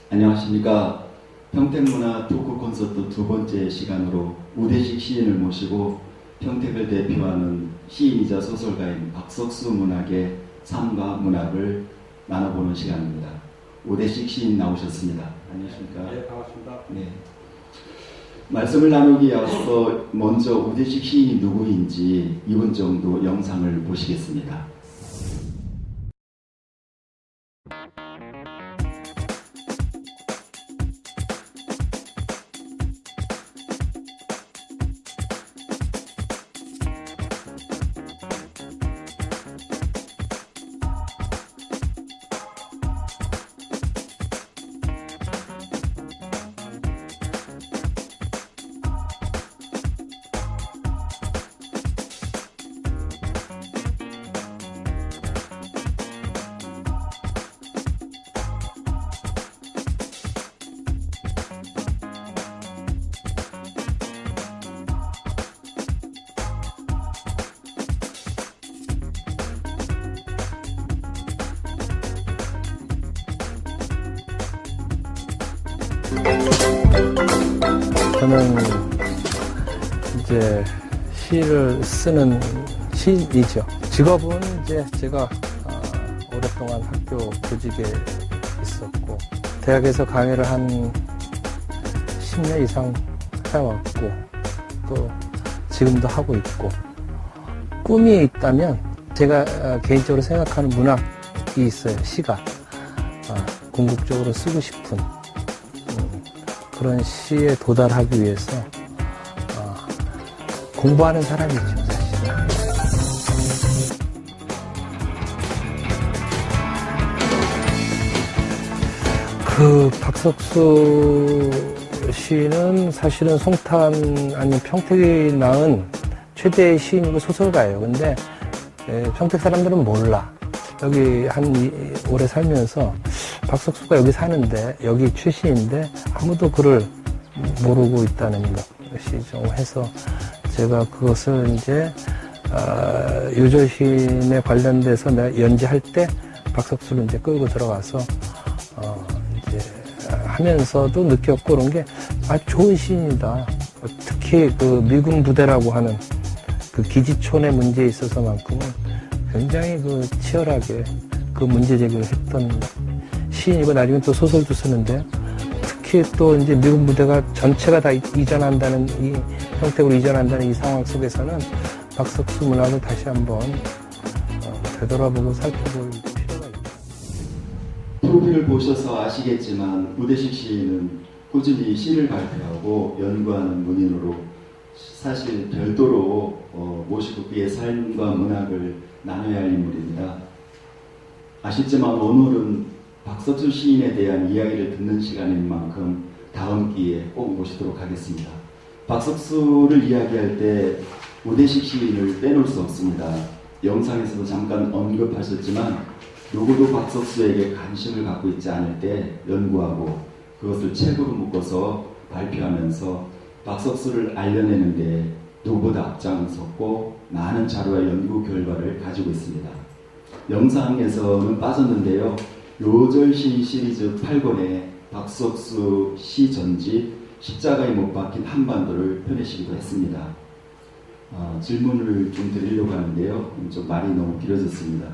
안녕하십니까. 평택문화 토크 콘서트 두 번째 시간으로 우대식 시인을 모시고 평택을 대표하는 시인이자 소설가인 박석수 문학의 삶과 문학을 나눠보는 시간입니다. 우대식 시인 나오셨습니다. 안녕하십니까. 네, 반갑습니다. 네. 말씀을 나누기에 앞서 먼저 우대식 시인이 누구인지 2분 정도 영상을 보시겠습니다. 저는 이제 시를 쓰는 시인이죠. 직업은 이제 제가 오랫동안 학교 교직에 있었고 대학에서 강의를 한 10년 이상 해왔고 또 지금도 하고 있고 꿈이 있다면 제가 개인적으로 생각하는 문학이 있어요. 시가 궁극적으로 쓰고 싶은 그런 시에 도달하기 위해서 공부하는 사람이죠, 사실은. 그 박석수 시인은 사실은 송탄 아니면 평택이 낳은 최대의 시인이고 소설가예요. 근데 평택 사람들은 몰라. 여기 오래 살면서 박석수가 여기 사는데 여기 출신인데 아무도 그를 모르고 있다는 것이 좀 해서 제가 그것을 이제 유절시인에 관련돼서 내가 연재할 때 박석수를 이제 끌고 들어가서 이제 하면서도 느꼈고 그런 게 아주 좋은 시인이다. 특히 그 미군 부대라고 하는 그 기지촌의 문제에 있어서만큼은 굉장히 그 치열하게 그 문제 제기를 했던 시인이고 나중에 또 소설도 쓰는데 특히 또 이제 미군 부대가 전체가 다 이전한다는 평택으로 이전한다는 이 상황 속에서는 박석수 문학을 다시 한번 되돌아보고 살펴볼 필요가 있다. 프로필을 보셔서 아시겠지만 우대식 시인은 꾸준히 시를 발표하고 연구하는 문인으로 사실 별도로 모시고 그의 삶과 문학을 나눠야 할 인물입니다. 아쉽지만 오늘은 박석수 시인에 대한 이야기를 듣는 시간인 만큼 다음 기회에 꼭 모시도록 하겠습니다. 박석수를 이야기할 때 우대식 시인을 빼놓을 수 없습니다. 영상에서도 잠깐 언급하셨지만 누구도 박석수에게 관심을 갖고 있지 않을 때 연구하고 그것을 책으로 묶어서 발표하면서 박석수를 알려내는데 누구보다 앞장섰고 많은 자료와 연구 결과를 가지고 있습니다. 영상에서는 빠졌는데요. 요절시 시리즈 8권의 박석수 시 전집 십자가에 못 박힌 한반도를 펴내시기도 했습니다. 질문을 좀 드리려고 하는데요. 좀 말이 너무 길어졌습니다.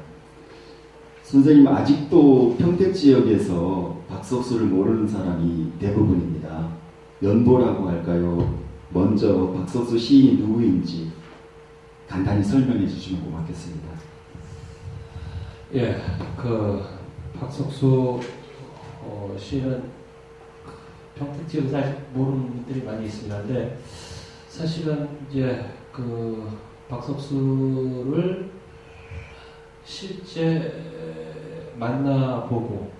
선생님, 아직도 평택 지역에서 박석수를 모르는 사람이 대부분입니다. 연보라고 할까요? 먼저 박석수 시인이 누구인지 간단히 설명해 주시면 고맙겠습니다. 예, 그 박석수 시인은 평택 지역에서 아직 모르는 분들이 많이 있습니다. 근데 사실은 이제 그 박석수를 실제 만나보고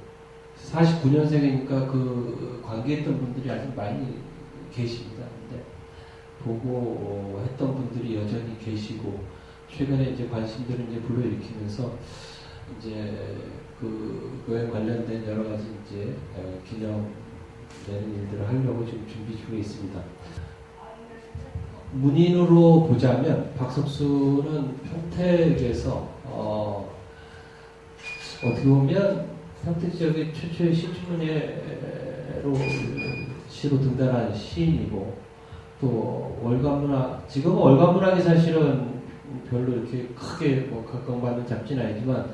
49년생이니까 그 관계했던 분들이 아직 많이 계십니다. 근데 보고 했던 분들이 여전히 계시고 최근에 이제 관심들을 이제 불러일으키면서 이제 그거에 관련된 여러 가지 이제 기념되는 일들을 하려고 지금 준비 중에 있습니다. 문인으로 보자면 박석수는 평택에서 어떻게 보면 평택 지역의 최초의 시춘문예로 시로 등단한 시인이고 또 월간문학 지금은 월간문학이 사실은 별로 이렇게 크게 뭐 각광받는 잡지는 아니지만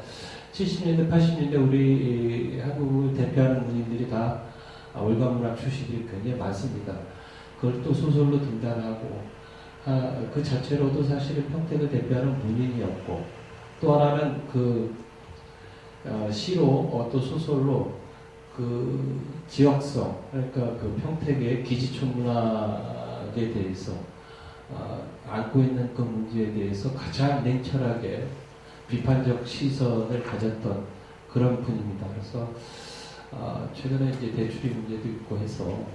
70년대 80년대 우리 한국을 대표하는 문인들이 다 월간문학 출신들이 굉장히 많습니다. 그걸 또 소설로 등단하고 그 자체로도 사실은 평택을 대표하는 문인이었고 또 하나는 그 시로 또 소설로 그 지역성 그러니까 그 평택의 기지촌 문학에 대해서 안고 있는 그 문제에 대해서 가장 냉철하게 비판적 시선을 가졌던 그런 분입니다. 그래서 최근에 이제 대출이 문제도 있고 해서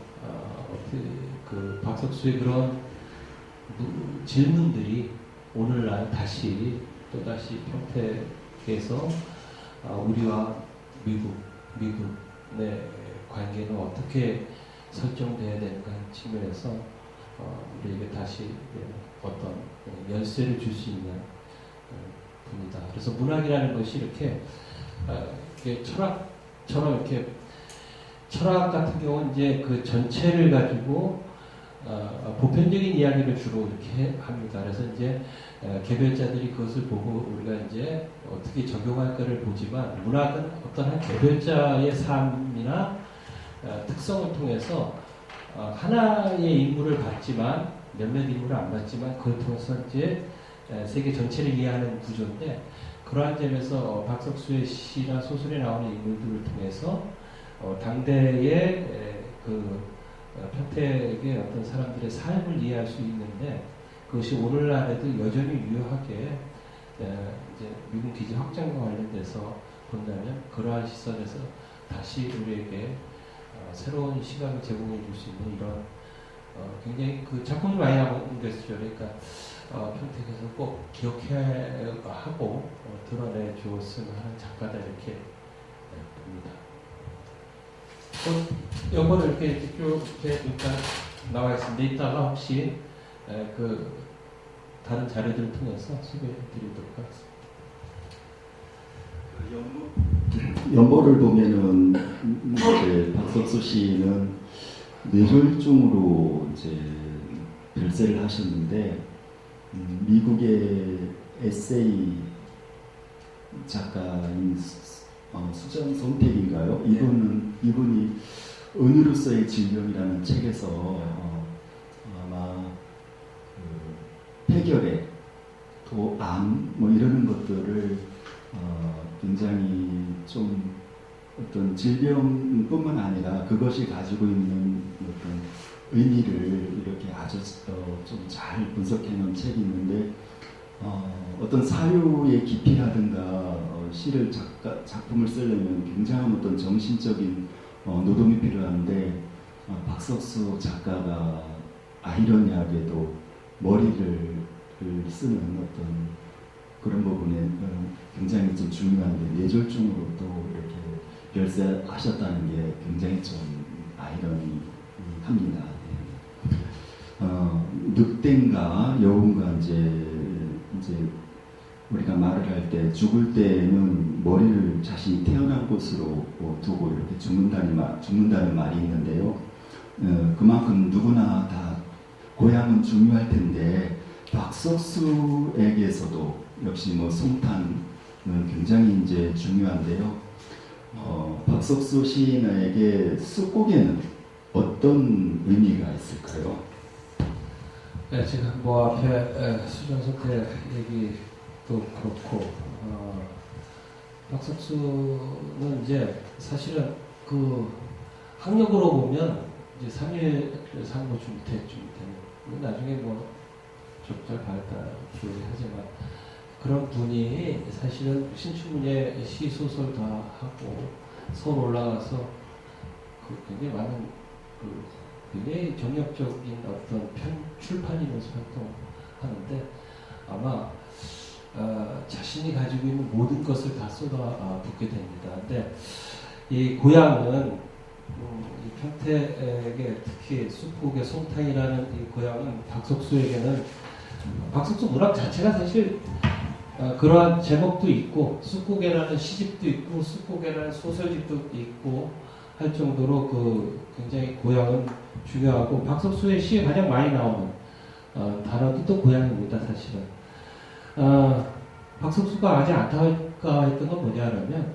그 박석수의 그런 질문들이 오늘날 다시 또다시 평택에서 우리와 미국의 관계는 어떻게 설정돼야 되는가 하는 측면에서 우리에게 다시 어떤 열쇠를 줄 수 있는 분이다. 그래서 문학이라는 것이 이렇게 철학처럼 이렇게 철학 같은 경우는 이제 그 전체를 가지고 보편적인 이야기를 주로 이렇게 합니다. 그래서 이제 개별자들이 그것을 보고 우리가 이제 어떻게 적용할까를 보지만 문학은 어떤 한 개별자의 삶이나 특성을 통해서 하나의 인물을 봤지만 몇몇 인물을 안 봤지만 그걸 통해서 이제 세계 전체를 이해하는 구조인데 그러한 점에서 박석수의 시나 소설에 나오는 인물들을 통해서 당대의 그 평택의 어떤 사람들의 삶을 이해할 수 있는데 그것이 오늘날에도 여전히 유효하게 이제 미군 기지 확장과 관련돼서 본다면 그러한 시선에서 다시 우리에게 새로운 시각을 제공해 줄 수 있는 이런 굉장히 그 작품을 많이 하고 계시죠. 그러니까 평택에서 꼭 기억해야 하고 드러내 주었으면 하는 작가다 이렇게 봅니다. 요거는 이렇게 쭉 이렇게 일단 나와 있습니다. 이따가 혹시 그 다른 자료들을 통해서 소개해 드리도록 하겠습니다. 연보를 보면은 이제 박석수 시인은 뇌졸중으로 이제 별세를 하셨는데 미국의 에세이 작가인 수정 손택인가요? 이분이 은유로서의 질병이라는 책에서 아마 그 폐결핵, 또 암, 뭐 이러는 것들을 굉장히 좀 어떤 질병뿐만 아니라 그것이 가지고 있는 어떤 의미를 이렇게 아주 좀 잘 분석해 놓은 책이 있는데 어떤 사유의 깊이라든가 시를 작품을 쓰려면 굉장한 어떤 정신적인 노동이 필요한데 박석수 작가가 아이러니하게도 머리를 쓰는 어떤 그런 부분에 굉장히 좀 중요한데 뇌졸중으로 또 이렇게 별세하셨다는 게 굉장히 좀 아이러니합니다. 늑대인가 여우인가 이제 우리가 말을 할 때 죽을 때는 머리를 자신이 태어난 곳으로 두고 이렇게 죽는다는 말이 있는데요. 그만큼 누구나 다 고향은 중요할 텐데 박석수에게서도 역시 뭐 송탄은 굉장히 이제 중요한데요. 박석수 시인에게 숲곡에는 어떤 의미가 있을까요? 네, 지금 뭐 앞에 수정선택 얘기도 그렇고 박석수는 이제 사실은 그 학력으로 보면 이제 3일 상고 중퇴쯤 되는 나중에 뭐 적절 발달 하지만 그런 분이 사실은 신춘문예 시 소설 다 하고 서울 올라가서 그 굉장히 많은 굉장히 정력적인 어떤 출판이면서 활동하는데 아마 자신이 가지고 있는 모든 것을 다 쏟아붓게 됩니다. 근데 이 고향은 이 평택의 특히 숲곡의 송탄이라는 이 고향은 박석수에게는 박석수 문학 자체가 사실 그러한 제목도 있고 쑥고개라는 시집도 있고 쑥고개라는 소설집도 있고 할 정도로 그 굉장히 고향은 중요하고 박석수의 시에 가장 많이 나오는 단어도 또 고향입니다. 사실은 박석수가 아주 안타까웠던 건 뭐냐면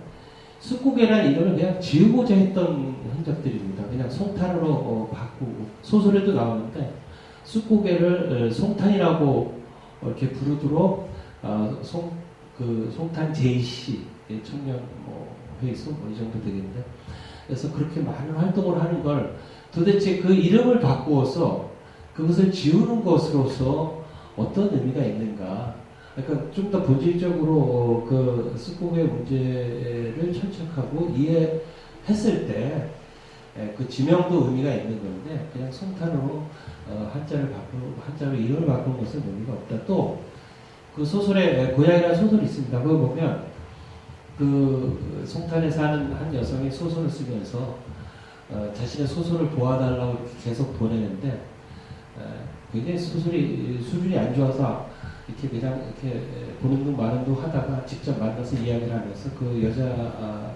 쑥고개라는 이름을 그냥 지우고자 했던 흔적들입니다. 그냥 송탄으로 바꾸고 소설에도 나오는데 쑥고개를 송탄이라고 이렇게 부르도록 송탄 제이씨 청년 회의소 이 정도 되겠는데 그래서 그렇게 많은 활동을 하는 걸 도대체 그 이름을 바꾸어서 그것을 지우는 것으로서 어떤 의미가 있는가? 그러니까 좀 더 본질적으로 그 쑥고개 문제를 철책하고 이해했을 때 그 지명도 의미가 있는 건데 그냥 송탄으로 한자로 이름을 바꾸는 것은 의미가 없다. 또 그 소설에 고향이라는 소설이 있습니다. 그거 보면 그 송탄에 사는 한 여성이 소설을 쓰면서 자신의 소설을 도와달라고 이렇게 계속 보내는데 굉장히 소설이 수준이 안 좋아서 이렇게 그냥 이렇게 보는 둥 마는 둥 하다가 직접 만나서 이야기를 하면서 그 여자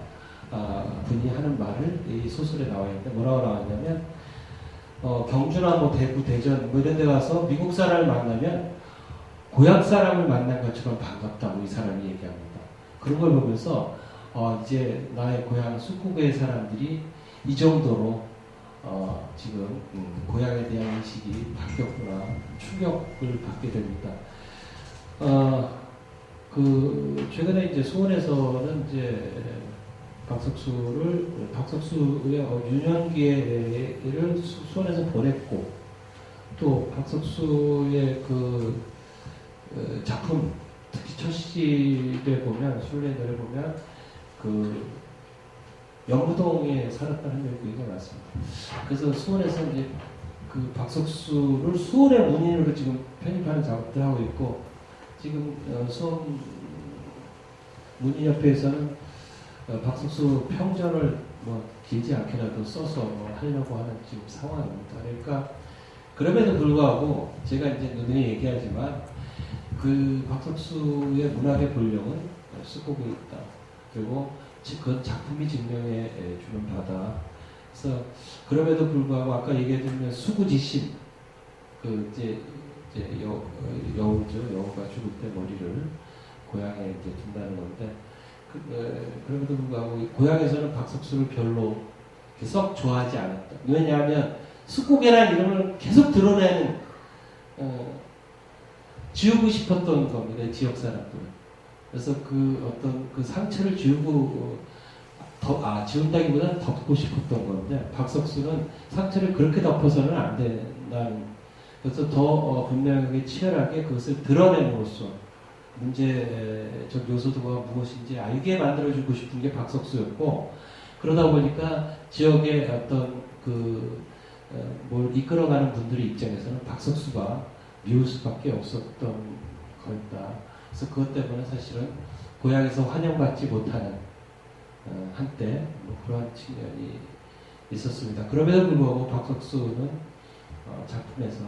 분이 하는 말을 이 소설에 나와 있는데 뭐라고 나왔냐면 경주나 뭐 대구, 대전 뭐 이런 데 가서 미국 사람을 만나면 고향 사람을 만난 것처럼 반갑다고 이 사람이 얘기합니다. 그런 걸 보면서 이제 나의 고향 쑥고개의 사람들이 이 정도로 지금 고향에 대한 인식이 바뀌었구나 충격을 받게 됩니다. 그 최근에 이제 수원에서는 이제 박석수의 유년기를 수원에서 보냈고 또 박석수의 그 작품 특히 첫 시를 보면 술래들을 보면 그 영부동에 살았다는 얘기가 많습니다. 그래서 수원에서 이제 그 박석수를 수원의 문인으로 지금 편입하는 작업들 하고 있고 지금 수원 문인협회에서는 박석수 평전을 뭐 길지 않게라도 써서 하려고 하는 지금 상황입니다. 그러니까 그럼에도 불구하고 제가 이제 누누이 얘기하지만 그 박석수의 문학의 본령은 쑥고개에 있다. 그리고 그 작품이 증명해 주는 바다. 그래서 그럼에도 불구하고 아까 얘기해드린 수구지심 그 이제 여우죠. 여우가 죽을 때 머리를 고향에 이제 둔다는 건데 그럼에도 불구하고 고향에서는 박석수를 별로 썩 좋아하지 않았다. 왜냐하면 쑥고개라는 이름을 계속 드러내는 지우고 싶었던 겁니다. 지역 사람들은. 그래서 그 어떤 그 상처를 지우고 지운다기보다는 덮고 싶었던 건데 박석수는 상처를 그렇게 덮어서는 안 된다는. 그래서 더 분명하게 치열하게 그것을 드러냄으로써 문제적 요소도가 무엇인지 알게 만들어주고 싶은 게 박석수였고 그러다 보니까 지역의 어떤 뭘 이끌어가는 분들의 입장에서는 박석수가 미울 수밖에 없었던 거였다. 그래서 그것 때문에 사실은 고향에서 환영받지 못하는 한때 그러한 측면이 있었습니다. 그럼에도 불구하고 박석수는 작품에서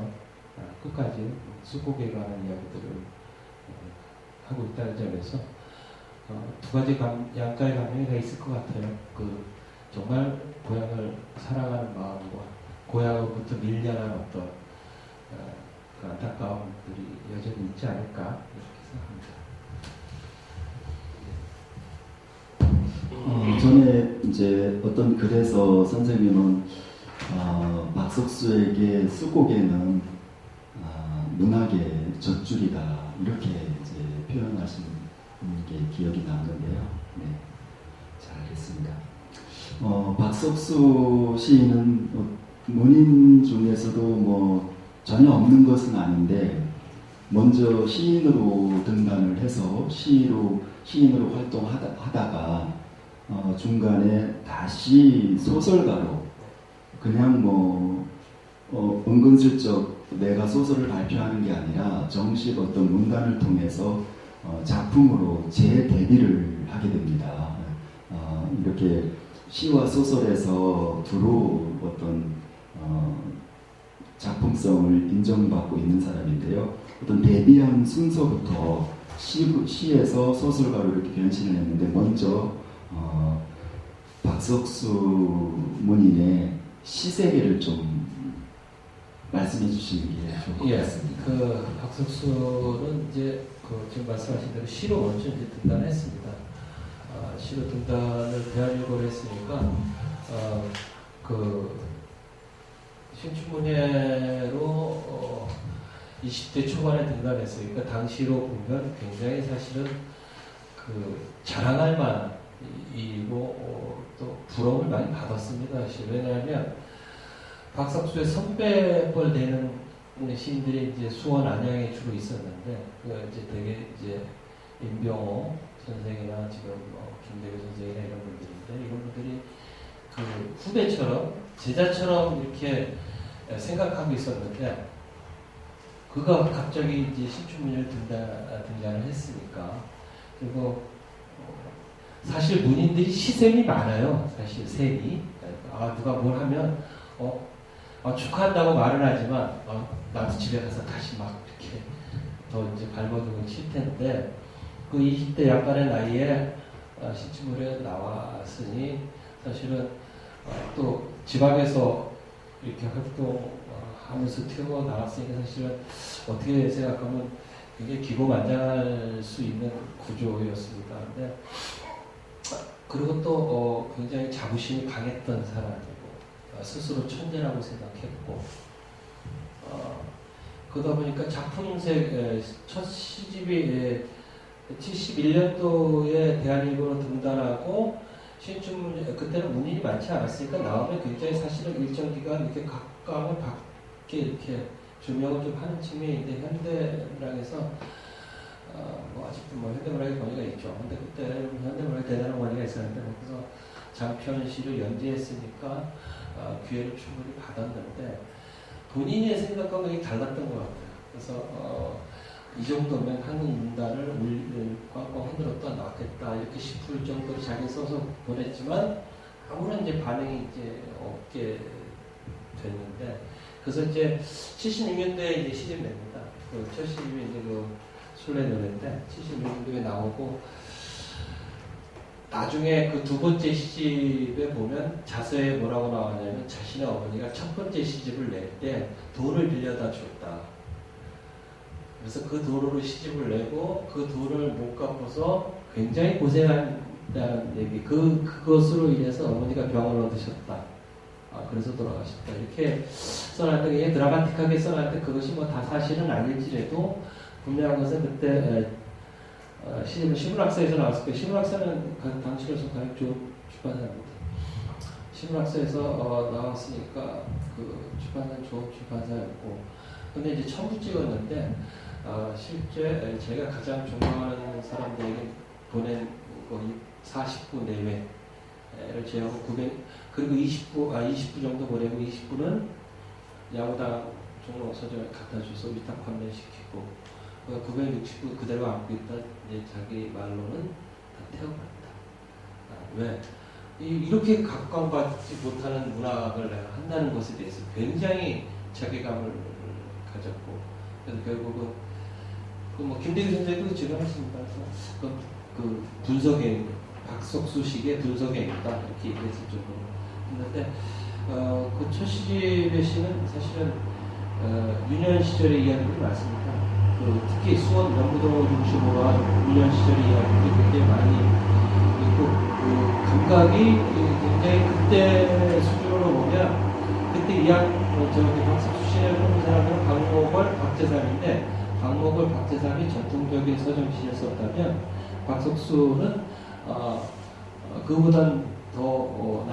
끝까지 쑥고개에 관한 이야기들을 하고 있다는 점에서 두 가지 양가의 감명이 다 있을 것 같아요. 정말 고향을 사랑하는 마음과 고향으로부터 밀려난 어떤 그 안타까움들이 여전히 있지 않을까 이렇게 생각합니다. 전에 이제 어떤 글에서 선생님은 박석수에게 쑥고개는 문학의 젖줄이다 이렇게 이제 표현하신 게 기억이 나는데요. 네, 잘 알겠습니다. 박석수 시인은 문인 중에서도 뭐 전혀 없는 것은 아닌데 먼저 시인으로 등단을 해서 시인으로 활동하다가 중간에 다시 소설가로 그냥 은근슬쩍 내가 소설을 발표하는 게 아니라 정식 어떤 문단을 통해서 작품으로 재데뷔를 하게 됩니다. 이렇게 시와 소설에서 두루 어떤 작품성을 인정받고 있는 사람인데요. 어떤 데뷔한 순서부터 시에서 소설가로 이렇게 변신을 했는데 먼저 박석수 문인의 시세계를 좀 말씀해 주시는 게 좋을 것 예, 같습니다. 그 박석수는 이제 그 지금 말씀하신 대로 시로 먼저 이제 등단했습니다. 시로 등단을 대한민국으로 했으니까 그 신춘문예로 20대 초반에 등단했어요. 그러니까 당시로 보면 굉장히 사실은 그 자랑할 만이고 또 부러움을 많이 받았습니다. 사실 왜냐하면 박석수의 선배뻘 되는 시인들이 이제 수원 안양에 주로 있었는데 그 이제 되게 이제 임병호 선생이나 지금 김대교 선생이나 이런 분들인데 이런 분들이 그 후배처럼 제자처럼 이렇게 생각하고 있었는데 그가 갑자기 이제 신춘문예를 등장을 했으니까 그리고 사실 문인들이 시샘이 많아요. 사실 셈이 누가 뭘 하면 축하한다고 말은 하지만 나도 집에 가서 다시 막 이렇게 더 이제 발버둥을 칠 텐데 그 20대 약간의 나이에 신춘문예에 나왔으니 사실은 또 지방에서 이렇게 활동하면서 튀어 나왔으니까 사실은 어떻게 생각하면 굉장히 기고만장할 수 있는 구조였습니다. 근데 그리고 또 굉장히 자부심이 강했던 사람이고 스스로 천재라고 생각했고 그러다 보니까 작품색 첫 시집이 71년도에 대한민국으로 등단하고 신춘문예 그때는 문인이 많지 않았으니까 나오면 굉장히 사실은 일정 기간 이렇게 각광을 받게 이렇게 조명을 좀 하는 측면인데 현대문학에서 뭐 아직도 뭐 현대문학의 권위가 있죠. 근데 그때 현대문학에 대단한 권위가 있었는데 그래서 장편시를 연재했으니까 기회를 충분히 받았는데 본인의 생각과 굉장히 달랐던 것 같아요. 그래서 이 정도면 한국 문단을 꽝꽝 흔들었다 놨겠다 이렇게 싶을 정도로 자기 써서 보냈지만 아무런 이제 반응이 이제 없게 됐는데 그래서 이제 76년도에 이제 시집 냅니다. 그 첫 시집이 이제 그 술래 노래인데 76년도에 나오고 나중에 그 두 번째 시집에 보면 자서에 뭐라고 나왔냐면 자신의 어머니가 첫 번째 시집을 낼 때 돈을 빌려다 줬다. 그래서 그 돈으로 시집을 내고 그 돈을 못 갚아서 굉장히 고생한다는 얘기. 그것으로 인해서 어머니가 병을 얻으셨다. 그래서 돌아가셨다. 이렇게 써놨는데 이게 드라마틱하게 써놨는데 그것이 뭐 다 사실은 아닐지라도 분명한 것은 그때 시집은 신문학사에서 나왔을 때 신문학사는 당시로서 가장 좋은 출판사입니다. 신문학사에서 나왔으니까 그 출판사는 좋은 출판사였고 근데 이제 처음 찍었는데 실제 제가 가장 존경하는 사람들에게 보낸 거의 40부 내외를 제하고 900 그리고 20부 정도 보내고 20부는 야구당 종로 서점에 갖다 줘서 위탁 판매시키고 960부 그대로 안고 있다. 이제 자기 말로는 다 태워버렸다. 왜? 이렇게 각광받지 못하는 문학을 내가 한다는 것에 대해서 굉장히 자괴감을 가졌고 그래서 결국은 뭐 김대규 선생님도 지금 하십니다. 그 분석행 박석수식의 분석행이다 이렇게 얘기했을 정도로 했는데 그 첫 시집의 시는 사실은 유년 시절의 이야기들이 많습니다. 특히 수원 연구도 중심으로 한 유년 시절의 이야기들이 굉장히 많이 있고 감각이 굉장히 그때 수준으로 보면 그때 박석수 씨를 보는 사람은 박목월, 박재삼인데 박목월, 박재삼이 전통적인 서정시를 썼다면 박석수는 그보단 더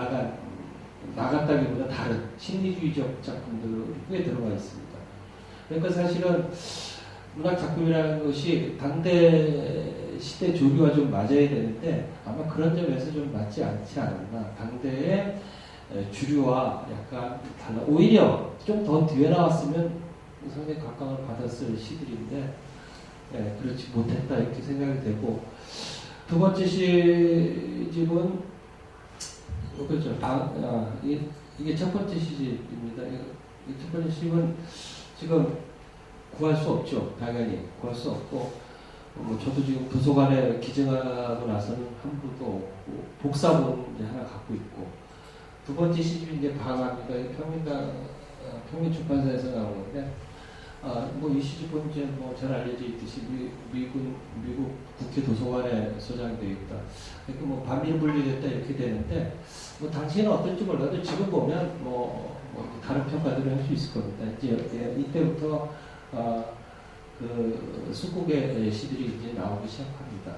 나갔다기보다 다른 심리주의적 작품들이 꽤 들어가 있습니다. 그러니까 사실은 문학 작품이라는 것이 당대 시대 조류와 좀 맞아야 되는데 아마 그런 점에서 좀 맞지 않지 않았나. 당대의 주류와 약간 달라. 오히려 좀 더 뒤에 나왔으면 상당히 각광을 받았을 시들인데 그렇지 못했다 이렇게 생각이 되고 두 번째 시집은 그렇죠. 이게 첫 번째 시집입니다. 이 첫 번째 시집은 지금 구할 수 없죠. 당연히 구할 수 없고 뭐 저도 지금 도서관에 기증하고 나서는 한 부도 없고 복사본 이제 하나 갖고 있고 두 번째 시집이 이제 방학이니까 평민출판사에서 나오는데 뭐 이 시집은 이제 뭐 잘 알려져 있듯이 미국 국회 도서관에 소장되어 있다. 그러니까 뭐 반미를 분리됐다 이렇게 되는데 뭐 당시에는 어떨지 몰라도 지금 보면 뭐 다른 평가들을 할 수 있을 겁니다. 이제 이때부터 그 숙국의 시들이 이제 나오기 시작합니다.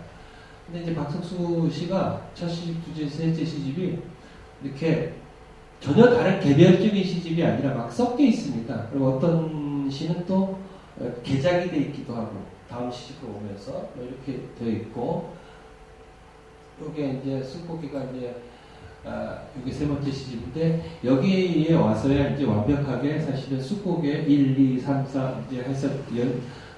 근데 이제 박석수 씨가 첫 시집, 두째, 셋째 시집이 이렇게 전혀 다른 개별적인 시집이 아니라 막 섞여 있습니다. 그리고 어떤 시는 또 개작이 돼 있기도 하고 다음 시집으로 오면서 뭐 이렇게 되어 있고 이게 이제 숙국이가 이제 이게 세 번째 시집인데 여기에 와서야 이제 완벽하게 사실은 숙국의 1, 2, 3, 4 이제 해서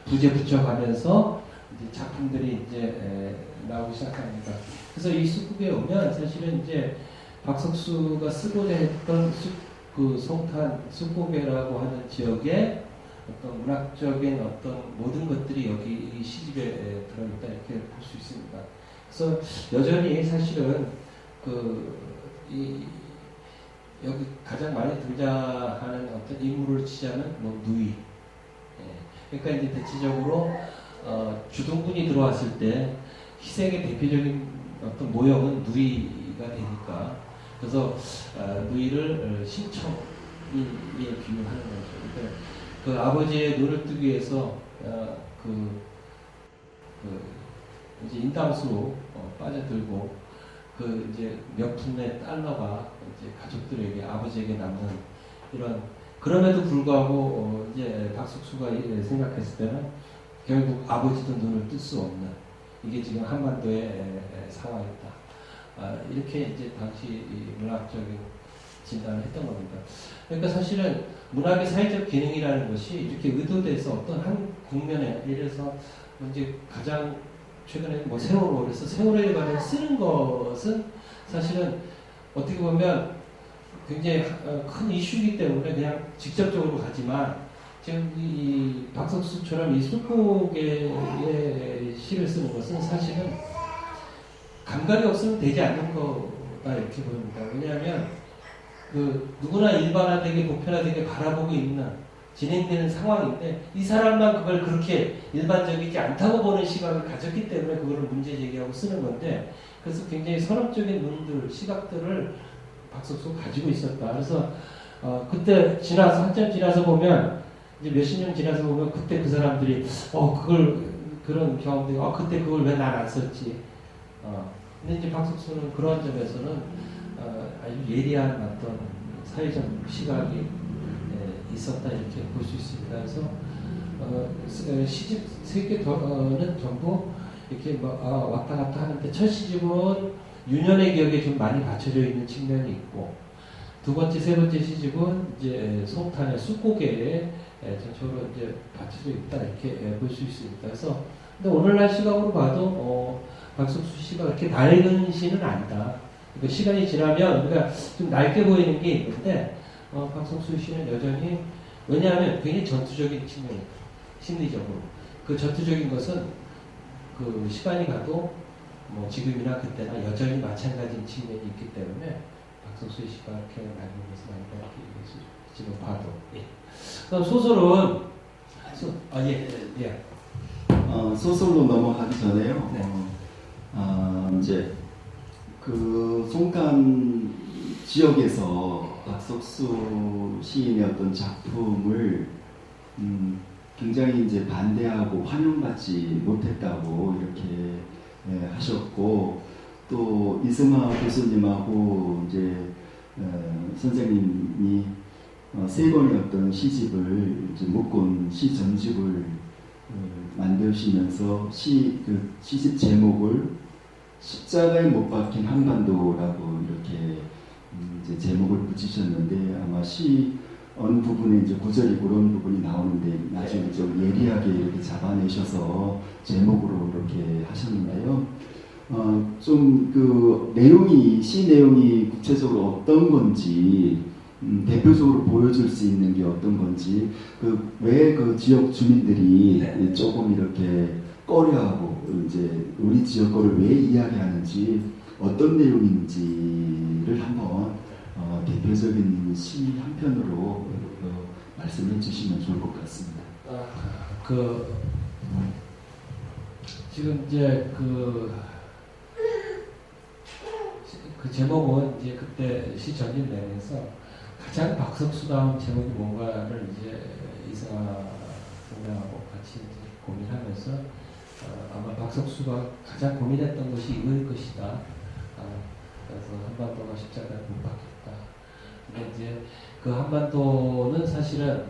부재 붙여가면서 이제 작품들이 이제 나오기 시작합니다. 그래서 이 숙국에 오면 사실은 이제 박석수가 쓰고자 했던 그 송탄 숙고개라고 하는 지역의 어떤 문학적인 어떤 모든 것들이 여기 이 시집에 들어있다 이렇게 볼 수 있습니다. 그래서 여전히 사실은 여기 가장 많이 등장하는 어떤 인물을 치자면 뭐 누이. 그러니까 이제 대체적으로 주동군이 들어왔을 때 희생의 대표적인 어떤 모형은 누이가 되니까 그래서 누이를 신청에 비유하는 거죠. 그러니까 그 아버지의 눈을 뜨기 위해서 이제 인당수로 빠져들고 그 이제 명품의 달러가 이제 가족들에게 아버지에게 남는 이런 그럼에도 불구하고 이제 박석수가 생각했을 때는 결국 아버지도 눈을 뜰 수 없는 이게 지금 한반도의 상황이다. 이렇게 이제 당시 문학적인 진단을 했던 겁니다. 그러니까 사실은 문학의 사회적 기능이라는 것이 이렇게 의도돼서 어떤 한 국면에 예를 들어서 이제 가장 최근에 뭐 세월호 그래서 세월호에 관해 쓰는 것은 사실은 어떻게 보면 굉장히 큰 이슈이기 때문에 그냥 직접적으로 가지만 지금 이 박석수처럼 이 숙국의 시를 쓰는 것은 사실은 감각이 없으면 되지 않는 거다 이렇게 보입니다. 왜냐하면 누구나 일반화되게 보편화되게 바라보고 있는 진행되는 상황인데 이 사람만 그걸 그렇게 일반적이지 않다고 보는 시각을 가졌기 때문에 그거를 문제 제기하고 쓰는 건데 그래서 굉장히 선업적인 눈들, 시각들을 박석수가 가지고 있었다. 그래서 그때 지나서 한참 지나서 보면 이제 몇십 년 지나서 보면 그때 그 사람들이 그런 경험들이 그때 그걸 왜 난 안 썼지. 근데 이제 박석수는 그런 점에서는 아주 예리한 어떤 사회적 시각이 있었다 이렇게 볼 수 있습니다. 그래서 시집 세 개는 전부 이렇게 왔다 갔다 하는데 첫 시집은 유년의 기억에 좀 많이 받쳐져 있는 측면이 있고 두 번째, 세 번째 시집은 이제 송탄의 숙고개에 전적으로 이제 받쳐져 있다 이렇게 볼 수 있습니다. 그래서 근데 오늘날 시각으로 봐도 박석수 씨가 그렇게 낡은 시는 아니다. 그러니까 시간이 지나면 우리가 좀 낡게 보이는 게 있는데 박석수 씨는 여전히 왜냐하면 굉장히 전투적인 측면이 심리적으로 그 전투적인 것은 그 시간이 가도 뭐 지금이나 그때나 여전히 마찬가지인 측면이 있기 때문에 박석수 씨가 이렇게 낡은 것은 아니다 이렇게 지금 봐도 그럼 소설은 소설로 넘어가기 전에요. 네. 이제 그 송탄 지역에서 박석수 시인의 어떤 작품을 굉장히 이제 반대하고 환영받지 못했다고 이렇게 하셨고 또 이승하 교수님하고 이제 선생님이 세 권의 어떤 시집을 이제 묶은 시 전집을 만드시면서 시집 제목을 십자가에 못 박힌 한반도라고 이렇게 이제 제목을 붙이셨는데 아마 시 어느 부분에 이제 구절이 그런 부분이 나오는데 나중에 좀 예리하게 이렇게 잡아내셔서 제목으로 이렇게 하셨는데요. 좀 그 내용이 시 내용이 구체적으로 어떤 건지 대표적으로 보여줄 수 있는 게 어떤 건지 왜 그 지역 주민들이 조금 이렇게 꺼려하고 이제 우리 지역 거를 왜 이야기하는지 어떤 내용인지를 한번 대표적인 시 한 편으로 말씀해 주시면 좋을 것 같습니다. 지금 이제 그 제목은 이제 그때 시 전집 내에서 가장 박석수다운 제목이 뭔가를 이제 이승하 선생하고 같이 이제 고민하면서 아마 박석수가 가장 고민했던 것이 이거일 것이다. 그래서 한반도가 십자가를 못 박혔다. 근데 이제 그 한반도는 사실은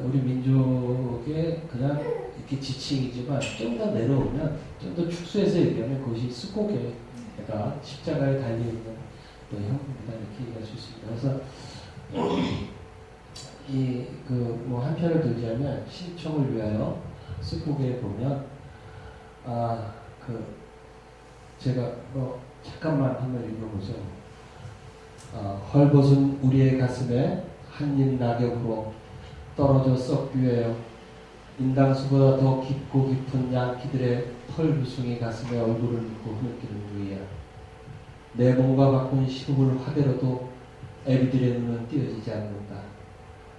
우리 민족의 그냥 이렇게 지칭이지만 좀 더 내려오면 좀 더 축소해서 얘기하면 그것이 숫고개가 십자가에 달려있는 또 형국이다 이렇게 얘기할 수 있습니다. 그래서 이 그 뭐 한 편을 들자면 신청을 위하여 숫고개에 보면 제가 뭐 잠깐만 한번 읽어보죠. 헐벗은 우리의 가슴에 한입 낙엽으로 떨어져 썩귀에요. 인당수보다 더 깊고 깊은 양키들의 털부숭이 가슴에 얼굴을 묻고 흐느끼는 위야. 내 몸과 바꾼 시국을 화대로도 애비들의 눈은 띄어지지 않는다.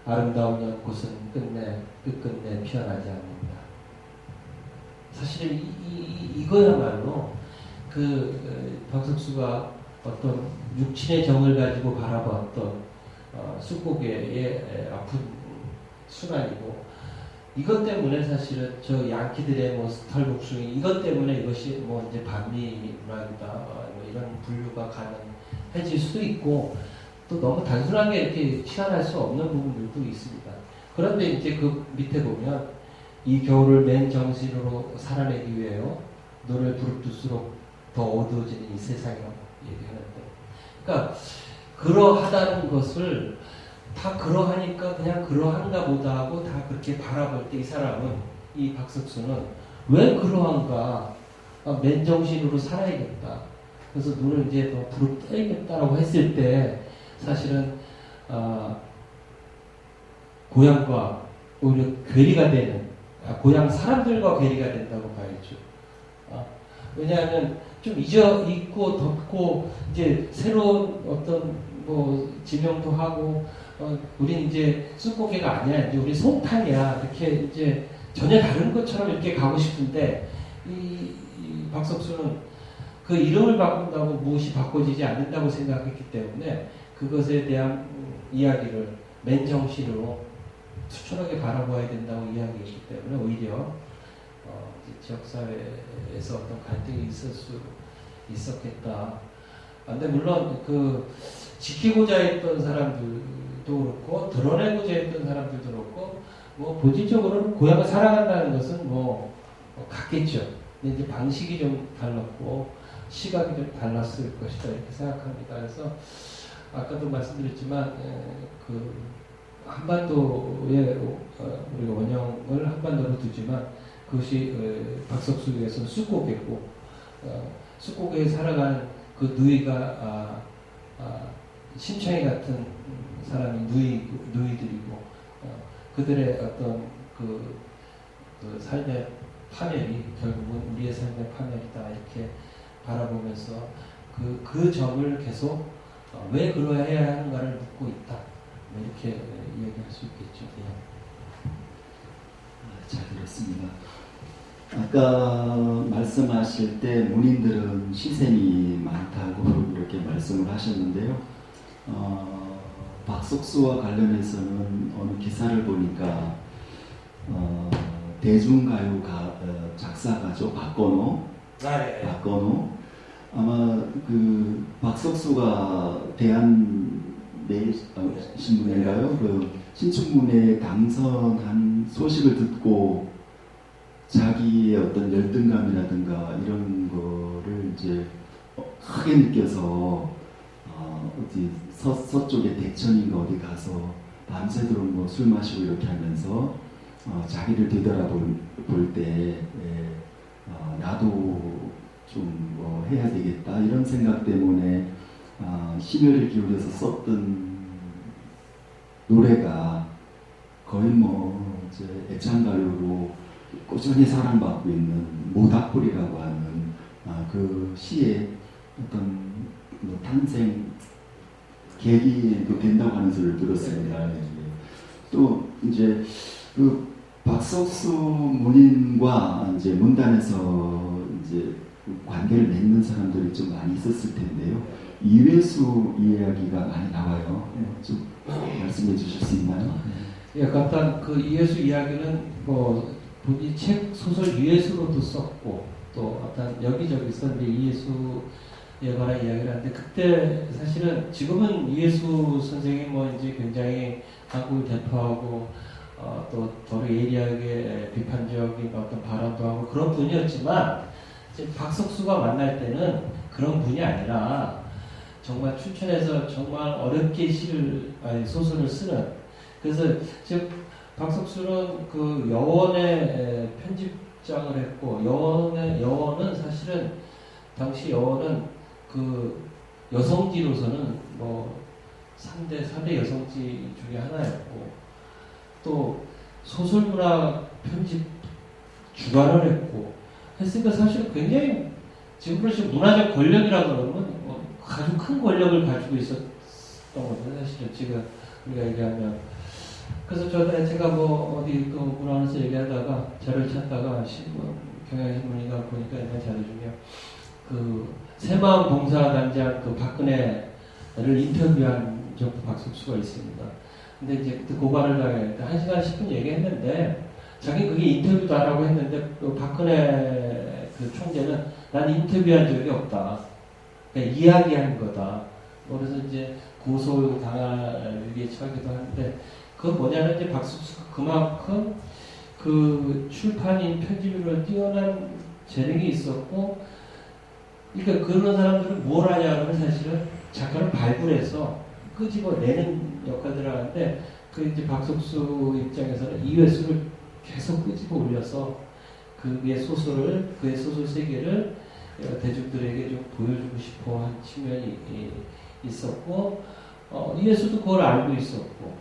아름다운 연꽃은 끝끝내 피어나지 않는다. 사실 이거야말로 박석수가 어떤 육친의 정을 가지고 바라봤던 숫고개의 아픈 순환이고, 이것 때문에 사실은 저 양키들의 뭐 털복숭이 이것 때문에 이것이 뭐 이제 반미 문학이다 뭐 이런 분류가 가능해질 수도 있고, 또 너무 단순하게 이렇게 치환할 수 없는 부분들도 있습니다. 그런데 이제 그 밑에 보면 이 겨울을 맨 정신으로 살아내기 위해요. 노래 부릅뜨수록 더 어두워지는 이 세상이라고 얘기하는데, 그러니까 그러하다는 것을 다 그러하니까 그냥 그러한가 보다 하고 다 그렇게 바라볼 때 이 사람은, 이 박석수는 왜 그러한가, 맨정신으로 살아야겠다. 그래서 눈을 이제 더 부릅뜨야겠다라고 했을 때 사실은 고향과 오히려 괴리가 되는, 고향 사람들과 괴리가 된다고 봐야죠. 왜냐하면 좀 잊고 덮고 이제 새로운 어떤 뭐 지명도 하고, 우린 이제 쑥고개가 아니야, 이제 우리 송탄이야, 이렇게 이제 전혀 다른 것처럼 이렇게 가고 싶은데, 이 박석수는 그 이름을 바꾼다고 무엇이 바꿔지지 않는다고 생각했기 때문에 그것에 대한 이야기를 맨정신으로 투철하게 바라봐야 된다고 이야기했기 때문에 오히려 지역사회에서 어떤 갈등이 있을 수 있었겠다. 근데 물론 지키고자 했던 사람들도 그렇고 드러내고자 했던 사람들도 그렇고 뭐 본질적으로는 고향을 사랑한다는 것은 같겠죠. 근데 이제 방식이 좀 달랐고 시각이 좀 달랐을 것이다 이렇게 생각합니다. 그래서 아까도 말씀드렸지만 한반도의 우리가 원형을 한반도로 두지만 그것이 박석수에서는 쑥고개고, 쑥고개에 살아가는 그 누이가 심청이 같은 사람이 누이들이고, 그들의 어떤 그 삶의 파멸이 결국은 우리의 삶의 파멸이다 이렇게 바라보면서 그 점을 계속 왜 그러해야 하는가를 묻고 있다 이렇게 이야기할 수 있겠죠. 잘 들었습니다. 아까 말씀하실 때 문인들은 시샘이 많다고 이렇게 말씀을 하셨는데요. 박석수와 관련해서는 어느 기사를 보니까 대중가요 작사가죠. 박건호. 아마 박석수가 대한신문인가요? 신춘문예에 당선한 소식을 듣고 자기의 어떤 열등감이라든가 이런 거를 이제 크게 느껴서 어디 서쪽에 대천인가 어디 가서 밤새도록 술 마시고 이렇게 하면서 자기를 되돌아볼 때 나도 좀 해야 되겠다 이런 생각 때문에 심혈을 기울여서 썼던 노래가 거의 이제 애창가요로 꾸준히 사랑받고 있는 모닥불이라고 하는 그 시의 어떤 뭐 탄생 계기도 된다고 하는 소리를 들었습니다. 또 이제 그 박석수 문인과 이제 문단에서 이제 관계를 맺는 사람들이 좀 많이 있었을 텐데요. 이회수 이야기가 많이 나와요. 좀 말씀해 주실 수 있나요? 예, 간단 그 이회수 이야기는 뭐 본인 책 소설 이회수로도 썼고 또 어떤 여기저기서 이제 이회수에 관한 이야기를 하는데 그때 사실은 지금은 이회수 선생이 뭐 이제 굉장히 한국을 대표하고 또 더러 예리하게 비판적인 어떤 발언도 하고 그런 분이었지만 이제 박석수가 만날 때는 그런 분이 아니라 정말 춘천에서 정말 어렵게 소설을 쓰는 그래서 즉 박석수는 그 여원의 편집장을 했고 여원은 사실은 당시 여원은 그 여성지로서는 뭐 3대 여성지 중에 하나였고 또 소설문학 편집 주관을 했고 했으니까 사실은 굉장히 지금으로서 문화적 권력이라고 그러면 아주 큰 권력을 가지고 있었던 거죠. 사실은 지금 우리가 얘기하면 그래서 제가 뭐 어디 또 문화원에서 얘기하다가 자료를 찾다가 경향신문인가 보니까 옛날 자료 중에 그 새마을 봉사단장 그 박근혜를 인터뷰한 적도 박석수가 있습니다. 근데 이제 그때 고발을 당했는데 1시간 10분 얘기했는데 자기 그게 인터뷰도 하라고 했는데 그 박근혜 그 총재는 난 인터뷰한 적이 없다. 그냥 이야기한 거다. 그래서 이제 고소 당할 위기에 처하기도 하는데 그건 뭐냐면 이제 박석수가 그만큼 그 출판인 편집인으로 뛰어난 재능이 있었고 그러니까 그런 사람들은 뭘 하냐면 사실은 작가를 발굴해서 끄집어내는 역할들을 하는데 그 이제 박석수 입장에서는 이회수를 계속 끄집어 올려서 그의 소설 세계를 대중들에게 좀 보여주고 싶어 한 측면이 있었고 이회수도 그걸 알고 있었고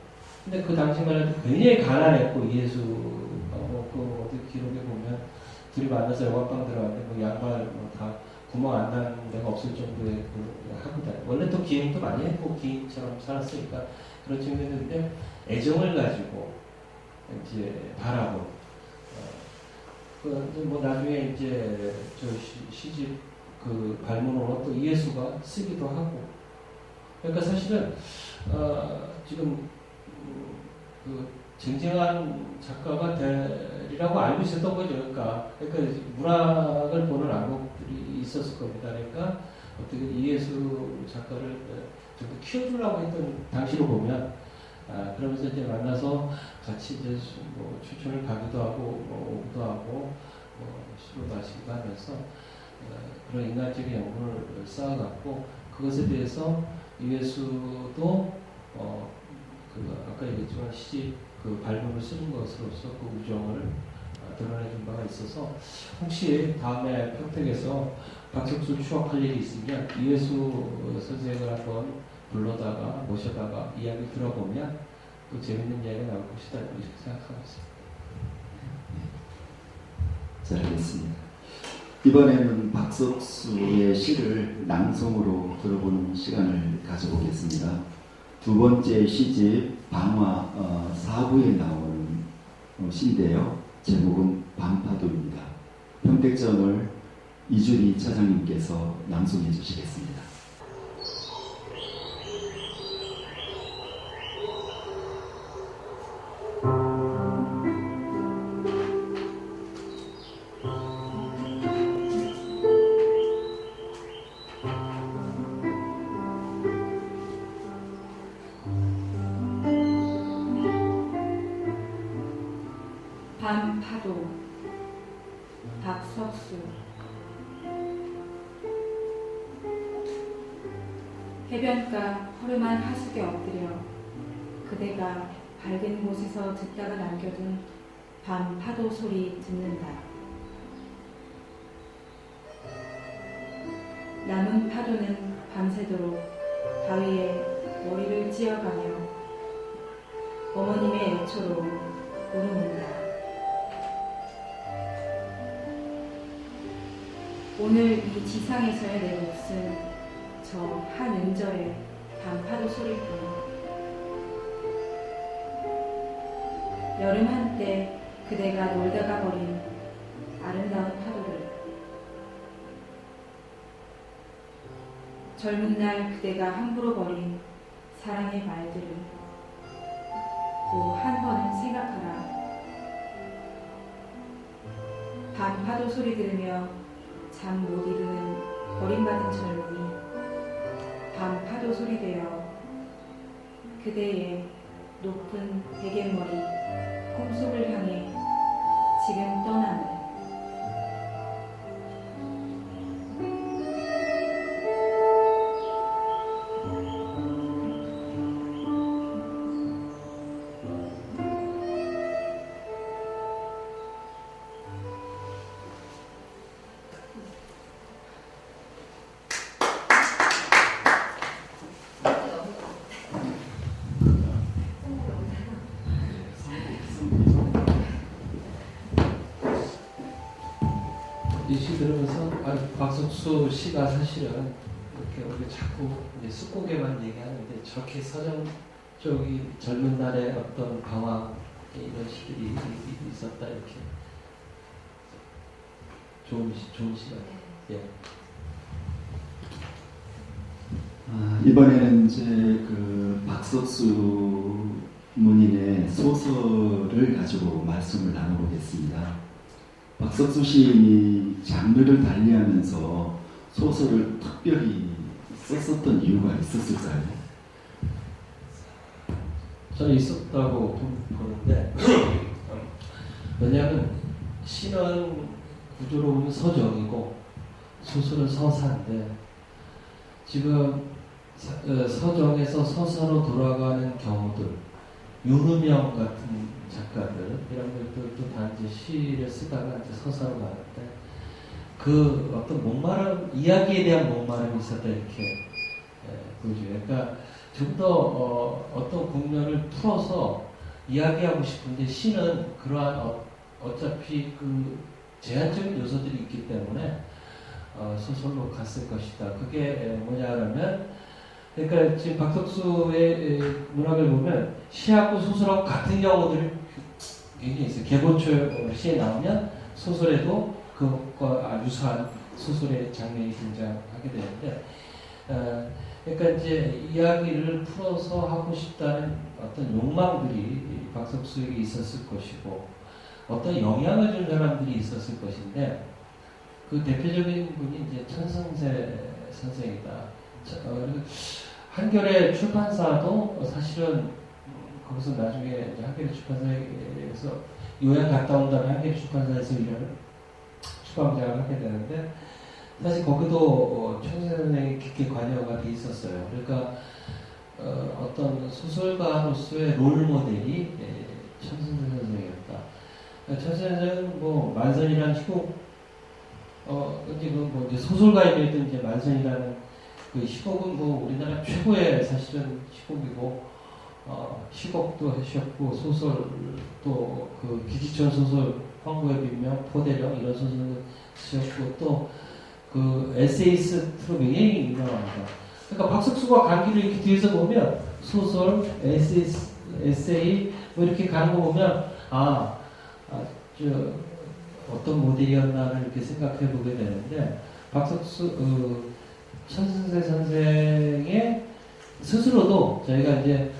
근데 그 당시만 해도 굉장히 가난했고 이회수가 그 어디 기록에 보면 둘이 만나서 영화방 들어갔는데 뭐 양말 다 구멍 안 나는 데가 없을 정도의 그 하고 다니 원래 또 기행도 많이 했고 기행처럼 살았으니까 그런 측면이 있는데 애정을 가지고 이제 바라고 뭐 나중에 이제 저 시집 그 발문으로 또 이회수가 쓰기도 하고 그러니까 사실은 지금 그 쟁쟁한 작가가 되리라고 알고 있었던 거죠. 그러니까 문학을 보는 안목들이 있었을 겁니다. 그러니까 어떻게 이회수 작가를 좀 더 키워주려고 했던 당시로 보면 그러면서 이제 만나서 같이 이제 뭐 추천을 가기도 하고 뭐 오기도 하고 뭐 술을 마시기도 하면서 그런 인간적인 연분을 쌓아갔고 그것에 대해서 이회수도 그 아까 얘기했지만 시집 그 발문을 쓰는 것으로서 그 우정을 드러내준 바가 있어서 혹시 다음에 평택에서 박석수 추억할 일이 있으면 이회수 선생을 한번 불러다가 모셔다가 이야기 들어보면 또 재밌는 이야기가 나올 것이다 이렇게 생각하고 있습니다. 잘 알겠습니다. 이번에는 박석수의 시를 낭송으로 들어보는 시간을 가져보겠습니다. 두 번째 시집 방화 4부에 나오는 시인데요. 제목은 밤파도입니다. 평택전을 이주리 차장님께서 낭송해 주시겠습니다. 밤파도 박석수 해변가 허름한 하숙에 엎드려 그대가 밝은 곳에서 듣다가 남겨둔 밤파도 소리 듣는다. 남은 파도는 밤새도록 바위에 머리를 찧어가며 어머님의 애초로 울어온다. 오늘 이 지상에서의 내 몫은 저 한 음절의 밤파도 소리뿐. 여름 한때 그대가 놀다가 버린 아름다운 파도를, 젊은 날 그대가 함부로 버린 사랑의 말들을 고 한 번은 생각하라. 밤파도 소리 들으며 잠 못 이루는 버림받은 젊은이, 밤파도 소리 되어 그대의 높은 베갯머리 꿈속을 향해 지금 떠나는. 이 시 들으면서 박석수 씨가 사실은 이렇게 우리가 자꾸 이제 숫곡에만 얘기하는데 저렇게 서정적인 젊은 날의 어떤 방황 이런 시들이 있었다 이렇게 좋은 시간. 예. 이번에는 이제 그 박석수 문인의 소설을 가지고 말씀을 나눠보겠습니다. 박석수 시인이 장르를 달리하면서 소설을 특별히 썼었던 이유가 있었을까요? 저는 있었다고 보는데 왜냐하면 시는 구조로 보면 서정이고 소설은 서사인데 지금 서정에서 서사로 돌아가는 경우들, 윤은영 같은 작가들 이런 것들도 다 이제 시를 쓰다가 이제 서사로 가는데 그 어떤 목마름, 이야기에 대한 목마름이 있었다 이렇게 보여줘요. 그러니까 좀 더 어떤 국면을 풀어서 이야기하고 싶은데 시는 그러한 어차피 그 제한적인 요소들이 있기 때문에 소설로 갔을 것이다. 그게 뭐냐 하면 그러니까 지금 박석수의 문학을 보면 시하고 소설하고 같은 경우들이 굉장히 있어요. 개고초 시에 나오면 소설에도 그것과 유사한 소설의 장면이 등장하게 되는데 그러니까 이제 이야기를 풀어서 하고 싶다는 어떤 욕망들이 박석수에게 있었을 것이고 어떤 영향을 준 사람들이 있었을 것인데 그 대표적인 분이 이제 천성세 선생이다. 한겨레 출판사도 사실은 거기서 나중에 이제 한겨레 출판사에서 요양 갔다 온 다음에 한겨레 출판사에서 일을 수강장을 하게 되는데 사실 거기도 천성세 선생이 깊게 관여가 돼 있었어요. 그러니까 어떤 소설가로서의 롤모델이 천성세 선생이었다. 천성세 선생은 뭐 만선이라는 희곡 이제 뭐 이제 소설가이면 이제 만선이라는 그 희곡은 뭐 우리나라 최고의 사실은 희곡이고 희곡도 하셨고 소설 또 그 기지천 소설 황구의 빈명 포대령 이런 소설을 쓰셨고 또 그 에세이스트로 굉장히 유명합니다. 그러니까 박석수가 강기를 이렇게 뒤에서 보면 소설, 에세이 뭐 이렇게 가는 거 보면 어떤 모델이었나를 이렇게 생각해 보게 되는데 박석수 천승세 선생의 스스로도 저희가 이제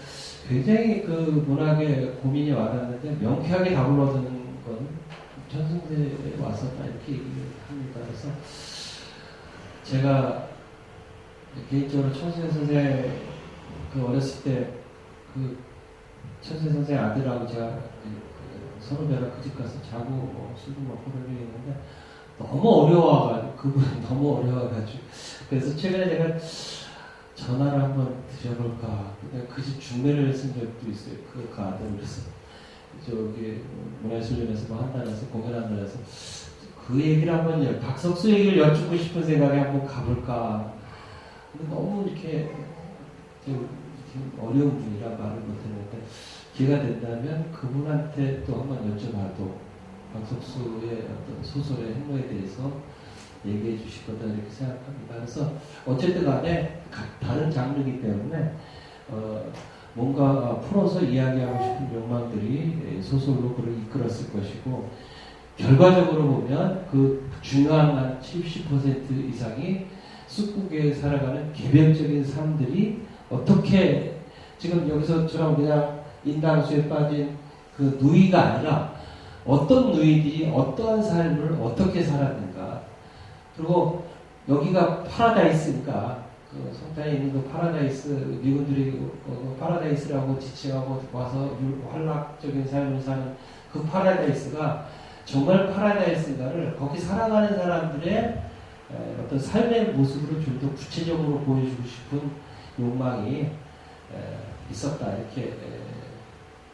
굉장히 그 문학에 고민이 많았는데 명쾌하게 답을 얻는 건 천승세에 왔었다 이렇게 얘기를 합니다. 그래서 제가 개인적으로 천승세 선생 그 어렸을 때 그 천승세 선생 아들하고 제가 선후배가 그 집 가서 자고 뭐 술도 먹고 그런 적이 있는데 너무 어려워가지고 그분이 너무 어려워가지고 그래서 최근에 제가 전화를 한번 드려볼까 그 집 중매를 쓴 적도 있어요. 그 아들 그래서 저기 문화예술전에서 뭐 한다면서 공연한다면서 그 얘기를 한번 박석수 얘기를 여쭙고 싶은 생각에 한번 가볼까. 근데 너무 이렇게 어려운 분이라 말을 못했는데 기회가 된다면 그분한테 또 한번 여쭤봐도 박석수의 어떤 소설의 행보에 대해서 얘기해 주실 거다 이렇게 생각합니다. 그래서 어쨌든 간에 다른 장르이기 때문에 뭔가 풀어서 이야기하고 싶은 욕망들이 소설로 그를 이끌었을 것이고 결과적으로 보면 그 중요한 한 70% 이상이 숲국에 살아가는 개별적인 사람들이 어떻게 지금 여기서처럼 그냥 인당수에 빠진 그 누이가 아니라 어떤 누이들이 어떠한 삶을 어떻게 살았는가. 그리고 여기가 파라다이스니까 그 성탄에 있는 그 파라다이스 미군들이 파라다이스라고 지칭하고 와서 환락적인 삶을 사는 그 파라다이스가 정말 파라다이스인가를 거기 살아가는 사람들의 어떤 삶의 모습으로 좀 더 구체적으로 보여주고 싶은 욕망이 있었다 이렇게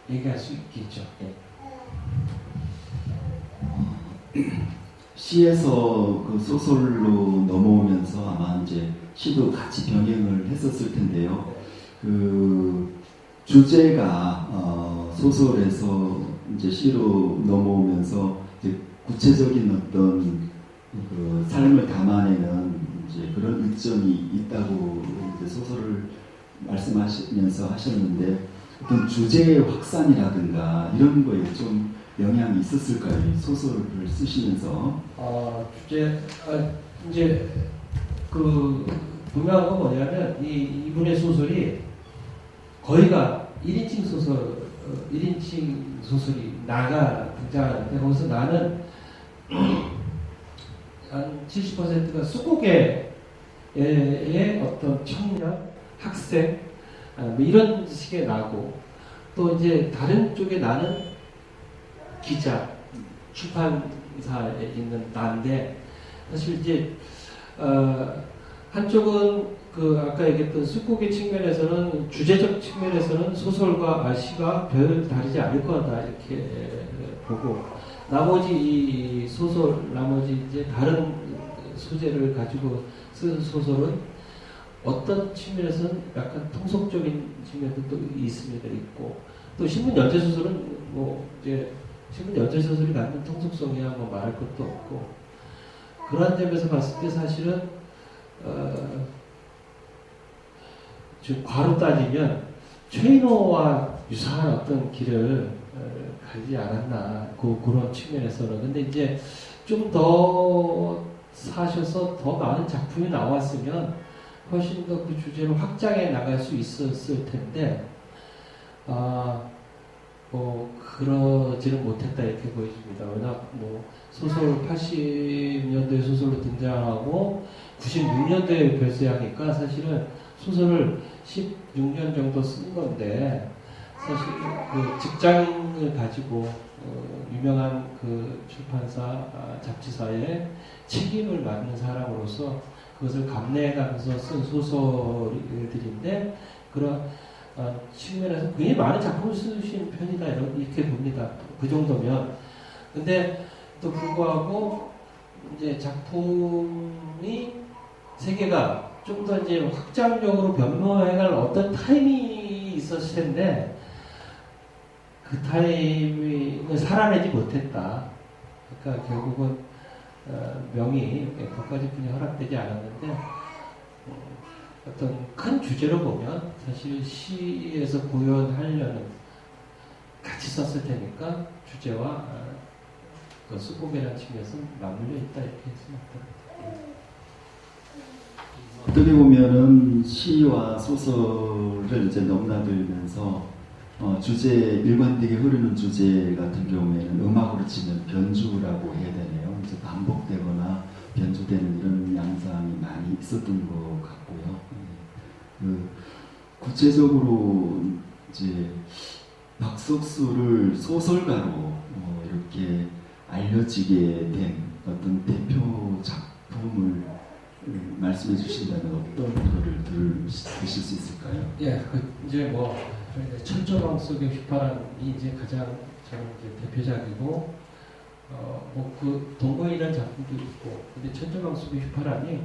얘기할 수 있겠죠. 시에서 그 소설로 넘어오면서 아마 이제 시도 같이 병행을 했었을 텐데요. 그 주제가 소설에서 이제 시로 넘어오면서 이제 구체적인 어떤 그 삶을 담아내는 이제 그런 이점이 있다고 이제 소설을 말씀하시면서 하셨는데 어떤 주제의 확산이라든가 이런 거에 좀 영향이 있었을까요? 소설을 쓰시면서 이제 그 분명한 건 뭐냐면 이분의 소설이 거의가 1인칭 소설이 나가 등장하는데 거기서 나는 한 70%가 숲고개의 어떤 청년, 학생 뭐 이런 식의 나고 또 이제 다른 쪽에 나는 기자, 출판사에 있는 나인데 사실 이제 한쪽은 그 아까 얘기했던 숲고개 측면에서는 주제적 측면에서는 소설과 시가 별 다르지 않을 거다 이렇게 보고 나머지 이 소설 나머지 이제 다른 소재를 가지고 쓴 소설은 어떤 측면에서는 약간 통속적인 측면도 또 있습니다. 있고 또 신문 연재 소설은 뭐 이제 신문 연재 소설이 갖는 통속성이야 뭐 말할 것도 없고 그러한 점에서 봤을 때 사실은 지금 과로 따지면 최인호와 유사한 어떤 길을 가지 않았나 그런 측면에서는 근데 이제 좀 더 사셔서 더 많은 작품이 나왔으면 훨씬 더 그 주제를 확장해 나갈 수 있었을 텐데 뭐 그러지는 못했다 이렇게 보여집니다. 워낙 뭐 소설 80년대 소설로 등장하고 96년도에 별세하니까 사실은 소설을 16년 정도 쓴 건데 사실 그 직장을 가지고 유명한 그 출판사 잡지사의 책임을 맡는 사람으로서 그것을 감내해가면서 쓴 소설들인데 그런 측면에서 굉장히 많은 작품을 쓰신 편이다 이렇게 봅니다. 그 정도면. 근데 또 불구하고 이제 작품이 세계가 좀 더 이제 확장적으로 변모해갈 어떤 타이밍이 있었을 텐데 그 타이밍을 살아내지 못했다. 그러니까 결국은 명이 국가제품이 허락되지 않았는데 어떤 큰 주제로 보면 사실 시에서 구현하려는 같이 썼을 테니까 주제와 그 숲고개라는 측면에서 맞물려 있다 이렇게 생각합니다. 어떻게 보면은 시와 소설을 이제 넘나들면서 주제 일관되게 흐르는 주제 같은 경우에는 음악으로 치면 변주라고 해야 되네요. 이제 반복되거나 변주되는 이런 양상이 많이 있었던 것 같고요. 구체적으로 이제 박석수를 소설가로 이렇게 알려지게 된 어떤 대표 작품을 말씀해 주신다면 어떤 거를 들으실 수 있을까요? 예, 이제 뭐 천조망 속의 휘파람이 이제 가장 저는 이제 대표작이고 뭐 그 동거이라는 작품도 있고 근데 천조망 속의 휘파람이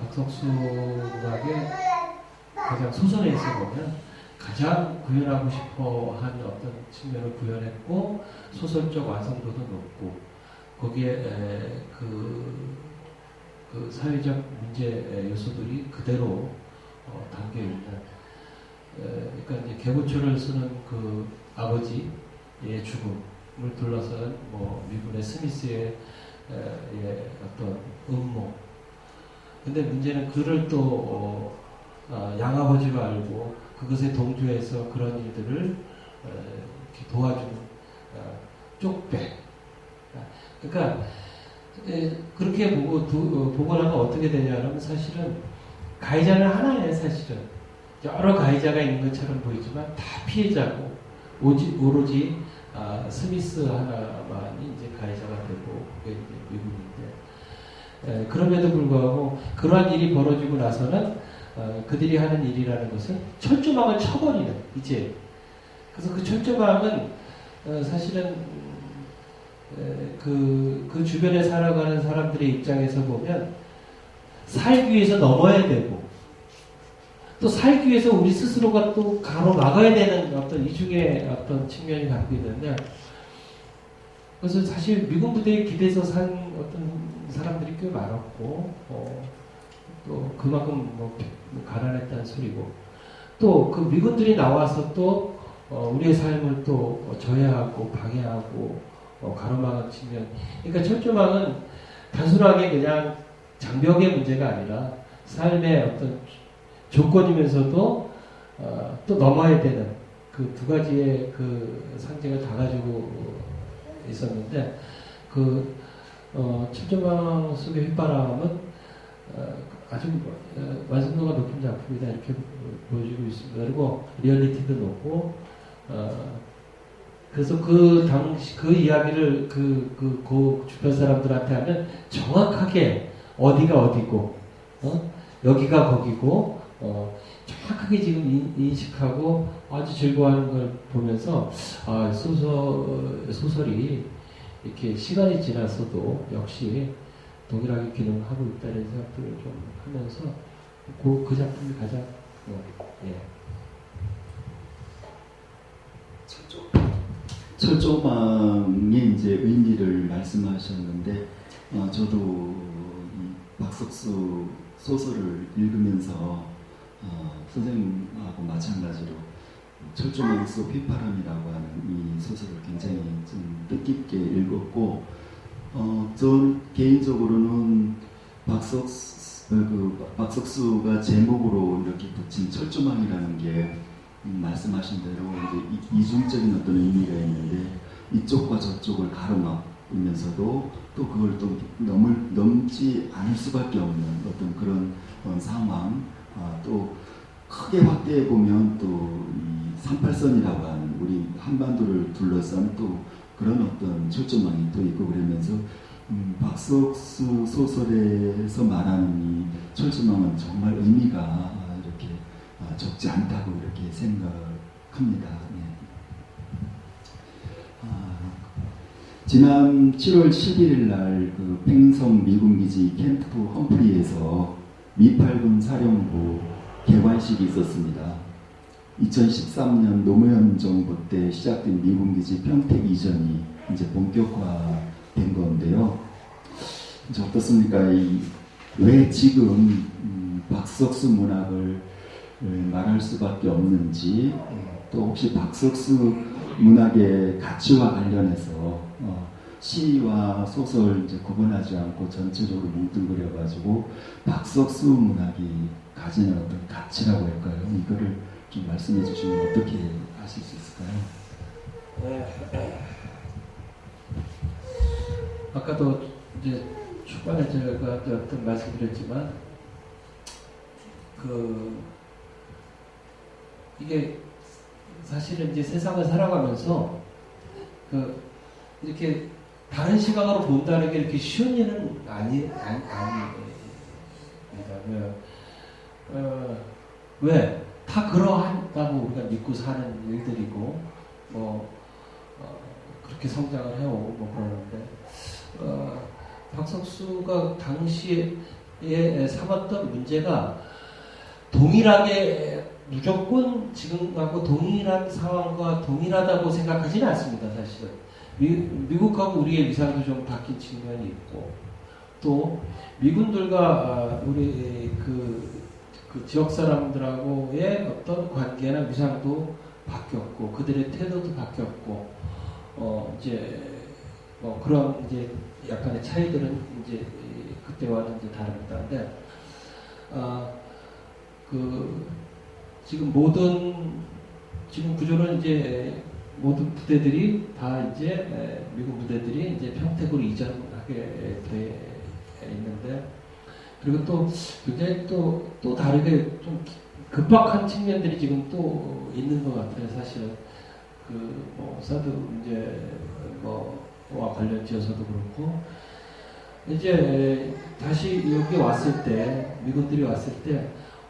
박석수 음악의 가장 소설에서 보면 가장 구현하고 싶어하는 어떤 측면을 구현했고 소설적 완성도도 높고 거기에 그 그 사회적 문제 요소들이 그대로 담겨 있는. 그러니까 이제 개고초를 쓰는 그 아버지의 죽음을 둘러싼 뭐 미군의 스미스의 어떤 음모. 근데 문제는 그를 또 양아버지로 알고 그것에 동조해서 그런 일들을 이렇게 도와주는 쪽배. 그러니까 그렇게 보고 나면 어떻게 되냐면 사실은 가해자는 하나예요. 사실은 여러 가해자가 있는 것처럼 보이지만 다 피해자고 오로지 스미스 하나만이 이제 가해자가 되고 그게 이제 미국인데 그럼에도 불구하고 그러한 일이 벌어지고 나서는 그들이 하는 일이라는 것은 철조망을 쳐버리는 이제 그래서 그 철조망은 사실은 그 주변에 살아가는 사람들의 입장에서 보면 살기 위해서 넘어야 되고 또 살기 위해서 우리 스스로가 또 가로막아야 되는 어떤 이중의 어떤 측면이 갖고 있는데 그래서 사실 미군 부대에 기대서 산 어떤 사람들이 꽤 많았고 또 그만큼 뭐 가난했다는 소리고 또 그 미군들이 나와서 또 우리의 삶을 또 저해하고 방해하고 가로막은 측면. 그러니까 철조망은 단순하게 그냥 장벽의 문제가 아니라 삶의 어떤 조건이면서도 또 넘어야 되는 그 두 가지의 그 상징을 다 가지고 있었는데 그 철조망 속의 휘바람은 아주 완성도가 높은 작품이다 이렇게 보여지고 있습니다. 그리고 리얼리티도 높고 그래서 그 당시 그 이야기를 그 주변 사람들한테 하면 정확하게 어디가 어디고 여기가 거기고 정확하게 지금 인식하고 아주 즐거워하는 걸 보면서 소설이 이렇게 시간이 지났어도 역시 동일하게 기능하고 있다는 생각들을 좀 하면서 그 작품이 가장 예. 철조망의 이제 의미를 말씀하셨는데 저도 이 박석수 소설을 읽으면서 선생님하고 마찬가지로 철조망 속 휘파람이라고 하는 이 소설을 굉장히 좀 뜻깊게 읽었고 저는 개인적으로는 박석수가 제목으로 이렇게 붙인 철조망이라는 게 말씀하신 대로 이제 이중적인 어떤 의미가 있는데 이쪽과 저쪽을 가로막으면서도 또 그걸 또 넘지 않을 수밖에 없는 어떤 그런 상황 또 크게 확대해 보면 또 이 38선이라고 하는 우리 한반도를 둘러싼 또 그런 어떤 철조망이 또 있고 그러면서 박석수 소설에서 말하는 이 철조망은 정말 의미가 이렇게 적지 않다고 이렇게 생각합니다. 네. 지난 7월 11일 날 그 팽성 미군기지 캠프 험프리에서 미8군 사령부 개관식이 있었습니다. 2013년 노무현 정부 때 시작된 미군기지 평택 이전이 이제 본격화된 건데요. 이제 어떻습니까? 왜 지금 박석수 문학을 말할 수밖에 없는지 또 혹시 박석수 문학의 가치와 관련해서 시와 소설 이제 구분하지 않고 전체적으로 뭉뚱그려가지고 박석수 문학이 가지는 어떤 가치라고 할까요? 이거를 좀 말씀해 주시면 어떻게 하실 수 있을까요? 아까도 이제 초반에 제가 어떤 말씀드렸지만 이게 사실은 이제 세상을 살아가면서 이렇게 다른 시각으로 본다는 게 이렇게 쉬운 일은 아닙니다. 왜? 다 그러하다고 우리가 믿고 사는 일들이고 그렇게 성장을 해오고 그러는데 박석수가 당시에 삼았던 문제가 동일하게 무조건 지금하고 동일한 상황과 동일하다고 생각하지는 않습니다. 사실은 미국하고 우리의 위상도 좀 바뀐 측면이 있고 또 미군들과 우리 그 지역 사람들하고의 어떤 관계나 위상도 바뀌었고 그들의 태도도 바뀌었고 이제 뭐 그런 이제 약간의 차이들은 이제 그때와는 이제 다릅니다. 근데 그 지금 지금 구조는 이제 모든 부대들이 다 이제 미국 부대들이 이제 평택으로 이전하게 돼 있는데 그리고 또 굉장히 또 다르게 좀 급박한 측면들이 지금 또 있는 것 같아요. 사실은 뭐 사드 문제와 관련지어서도 그렇고 이제 다시 여기 왔을 때 미군들이 왔을 때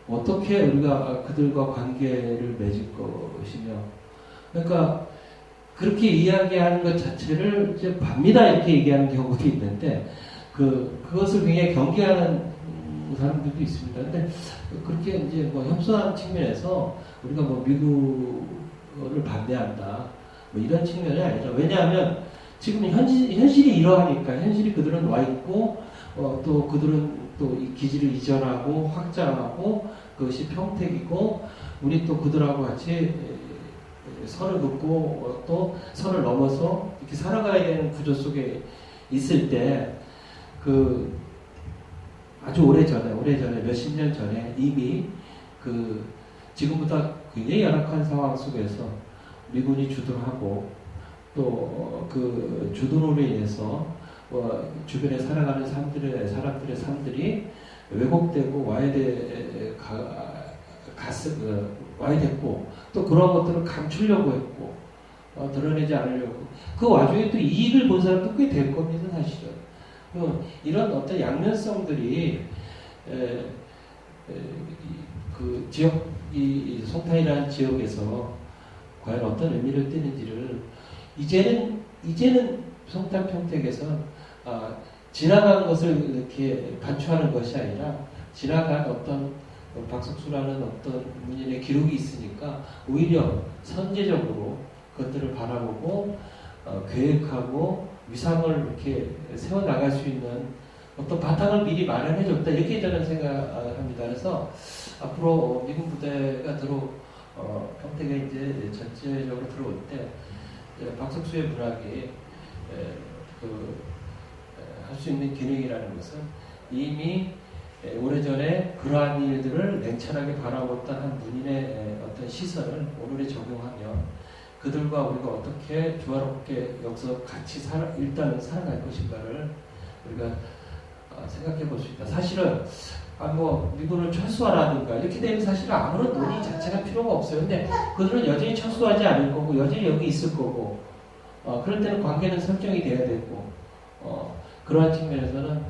어떻게 우리가 그들과 관계를 맺을 것이며 그러니까 그렇게 이야기하는 것 자체를 이제 밥니다 이렇게 얘기하는 경우도 있는데 그것을 굉장히 경계하는 사람들도 있습니다. 근데 그렇게 이제 뭐 협소한 측면에서 우리가 뭐 미국을 반대한다 뭐 이런 측면이 아니라 왜냐하면 지금 현실이 이러하니까 현실이 그들은 와 있고 또 그들은 또 이 기지를 이전하고 확장하고 그것이 평택이고 우리 또 그들하고 같이 선을 긋고 또 선을 넘어서 이렇게 살아가야 되는 구조 속에 있을 때 아주 오래전에 몇십 년 전에 이미 지금보다 굉장히 열악한 상황 속에서 미군이 주둔하고 또 주둔으로 인해서 주변에 살아가는 사람들의 삶들이 왜곡되고 와해됐고 또 그런 것들을 감추려고 했고 드러내지 않으려고 그 와중에 또 이익을 본 사람도 꽤 될 겁니다. 사실은 이런 어떤 양면성들이 그 지역 이 송탄이라는 지역에서 과연 어떤 의미를 띠는지를 이제는 송탄 평택에서 지나간 것을 이렇게 반추하는 것이 아니라 지나간 어떤 박석수라는 어떤 문인의 기록이 있으니까 오히려 선제적으로 그것들을 바라보고 계획하고 위상을 이렇게 세워나갈 수 있는 어떤 바탕을 미리 마련해줬다 이렇게 저는 생각합니다. 그래서 앞으로 미군 부대가 평택에 이제 전체적으로 들어올 때 박석수의 문학이 할 수 있는 기능이라는 것은 이미 오래전에 그러한 일들을 냉철하게 바라봤던 한 문인의 어떤 시선을 오늘에 적용하면 그들과 우리가 어떻게 조화롭게 여기서 같이 일단은 살아갈 것인가를 우리가 생각해 볼 수 있다. 사실은 미군을 철수하라든가 이렇게 되면 사실은 아무런 논의 자체가 필요가 없어요. 근데 그들은 여전히 철수하지 않을 거고 여전히 여기 있을 거고 그럴 때는 관계는 설정이 돼야 되고 그러한 측면에서는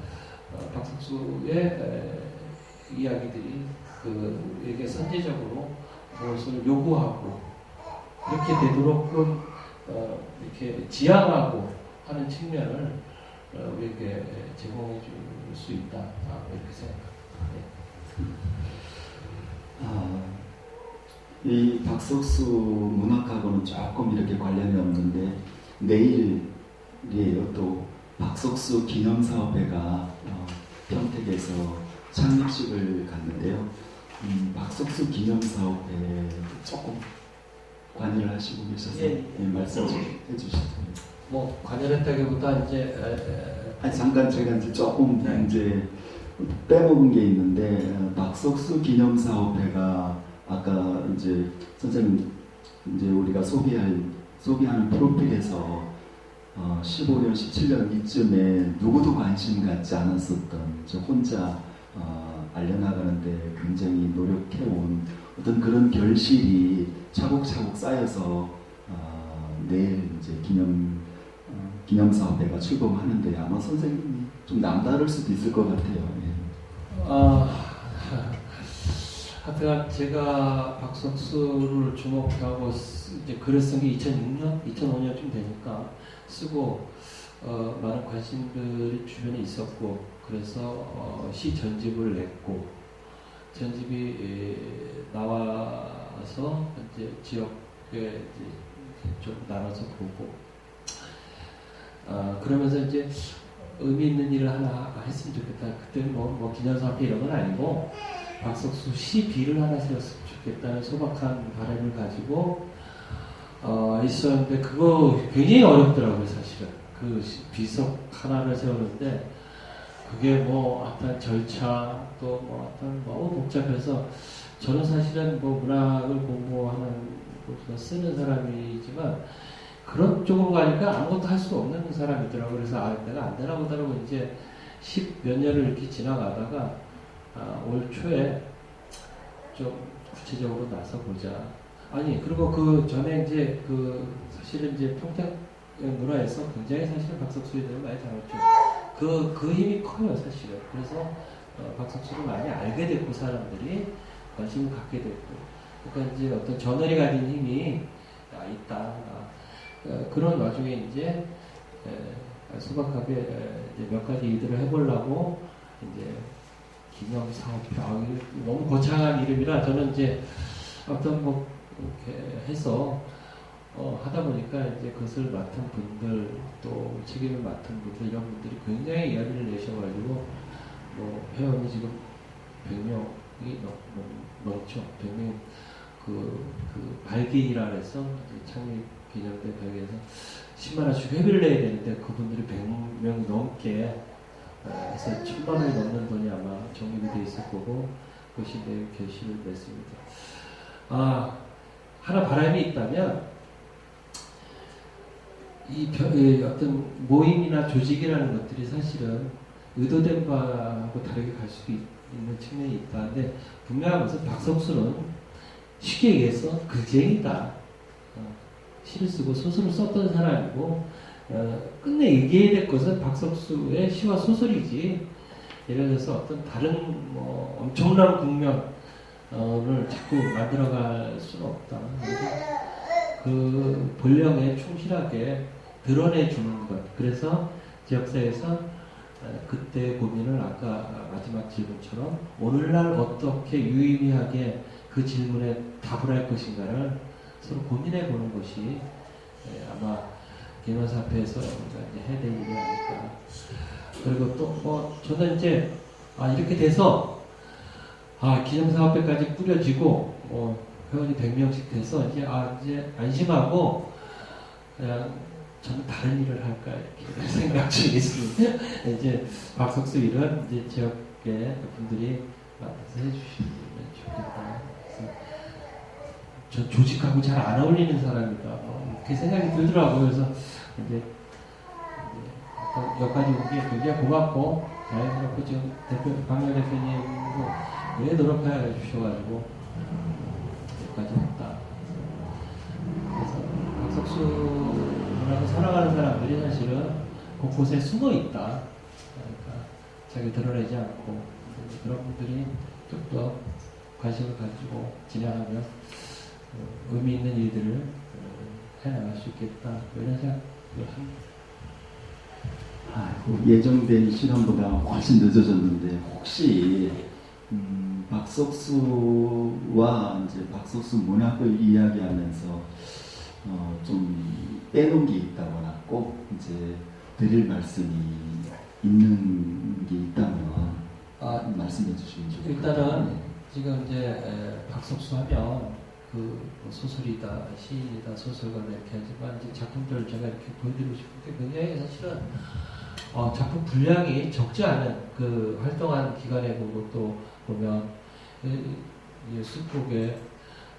박석수의 이야기들이 우리에게 선제적으로 무엇을 요구하고 그렇게 되도록끔 이렇게 지향하고 하는 측면을 우리에게 제공해 줄 수 있다 이렇게 생각합니다. 이 박석수 문학하고는 조금 이렇게 관련이 없는데 내일이에요. 또 박석수 기념사업회가 평택에서 창립식을 갔는데요. 박석수 기념사업회 조금 관여를 하시고 계셔서 말씀 좀 해주시죠. 뭐 관여했다기보다 이제 잠깐 제가 이제 조금 이제 빼먹은 게 있는데 박석수 기념사업회가 아까 이제 선생님 이제 우리가 소개하는 프로필에서 15년, 17년 이쯤에 누구도 관심 갖지 않았었던 저 혼자 알려나가는데 굉장히 노력해온 어떤 그런 결실이 차곡차곡 쌓여서 내일 이제 기념사업회가 출범하는데 아마 선생님이 좀 남다를 수도 있을 것 같아요. 하여튼 제가 박석수를 주목하고 이제 글을 쓴 게 2006년, 2005년쯤 되니까 쓰고 많은 관심들이 주변에 있었고 그래서 시 전집을 냈고 전집이 나와서 이제 지역에 이제 좀 나눠서 보고 그러면서 이제 의미 있는 일을 하나 했으면 좋겠다. 그때는 뭐 기념사업회 이런 건 아니고 박석수 시비를 하나 세웠으면 좋겠다는 소박한 바람을 가지고 있었는데 그거 굉장히 어렵더라고요, 사실은. 그 비석 하나를 세우는데 그게 뭐 어떤 절차 또 뭐 어떤 너무 복잡해서 저는 사실은 뭐 문학을 공부하는 곳에서 쓰는 사람이지만 그런 쪽으로 가니까 아무것도 할 수 없는 사람이더라고요. 그래서 내가 안 되나 보다라고 이제 10몇 년을 이렇게 지나가다가 올 초에 좀 구체적으로 나서 보자. 아니 그리고 그 전에 이제 그 사실은 이제 평택 문화에서 굉장히 사실은 박석수에 대해 많이 다뤘죠. 그 힘이 커요 사실은. 그래서 박석수를 많이 알게 됐고 사람들이 관심을 갖게 됐고. 그러니까 이제 어떤 저널이 가진 힘이 있다. 그런 와중에 이제 소박하게 이제 몇 가지 일들을 해보려고 이제 기념사업회 너무 거창한 이름이라 저는 이제 어떤 뭐 이렇게 해서 하다 보니까 이제 그것을 맡은 분들 또 책임을 맡은 분들 이런 분들이 굉장히 이야기를 내셔가지고 뭐 회원이 지금 100명이 넘죠. 100명 그 발기인이라 해서 창립 기념대 벽에서 10만 원씩 회비를 내야 되는데 그분들이 100명 넘게 해서 1000만 원이 넘는 돈이 아마 적립이 돼 있을 거고 그것이 내 결실을 냈습니다. 하나 바람이 있다면 이 어떤 모임이나 조직이라는 것들이 사실은 의도된 바하고 다르게 갈 수도 있는 측면이 있다. 근데 분명한 것은 박석수는 쉽게 얘기해서 글쟁이다. 시를 쓰고 소설을 썼던 사람이고 끝내 얘기해야 될 것은 박석수의 시와 소설이지 예를 들어서 어떤 다른 뭐 엄청난 국면을 자꾸 만들어갈 수는 없다. 그래서 그 본령에 충실하게 드러내주는 것. 그래서 지역사에서 그때의 고민을 아까 마지막 질문처럼 오늘날 어떻게 유의미하게 그 질문에 답을 할 것인가를 서로 고민해 보는 것이 아마 기념사업회에서 우리가 이제 해야 될 일이 아닐까. 그리고 또 뭐 저는 이제 이렇게 돼서 기념사업회까지 꾸려지고 회원이 100명씩 돼서 이제 안심하고 그냥 저는 다른 일을 할까 이렇게 생각 중에 있습니다. 이제 박석수 일은 이제 지역의 분들이 맡아서 해주시면 좋겠다. 그래서 저 조직하고 잘 안 어울리는 사람이다. 이렇게 생각이 들더라고요. 그래서 이제 몇 가지 오기에 굉장히 고맙고 자연스럽고 지금 박명 대표님도 왜 노력해 주셔가지고 여기까지 왔다. 그래서 박석수 문학을 사랑하는 사람들이 사실은 곳곳에 숨어 있다. 그러니까 자기 드러내지 않고 그런 분들이 좀 더 관심을 가지고 진행하면 의미 있는 일들을 해나갈 수 있겠다. 이런 생각을 합니다. 예정된 시간보다 훨씬 늦어졌는데 혹시 박석수와 이제 박석수 문학을 이야기하면서 좀 빼놓은 게 있다거나 꼭 이제 드릴 말씀이 있는 게 있다면 말씀해 주시면 좋겠습니다. 일단은 지금 이제 박석수 하면 그 소설이다, 시인이다, 소설가다 이렇게 하지만 이제 작품들을 제가 이렇게 보여드리고 싶은데 굉장히 사실은 작품 분량이 적지 않은 그 활동한 기간에 그것도 보면 수폭에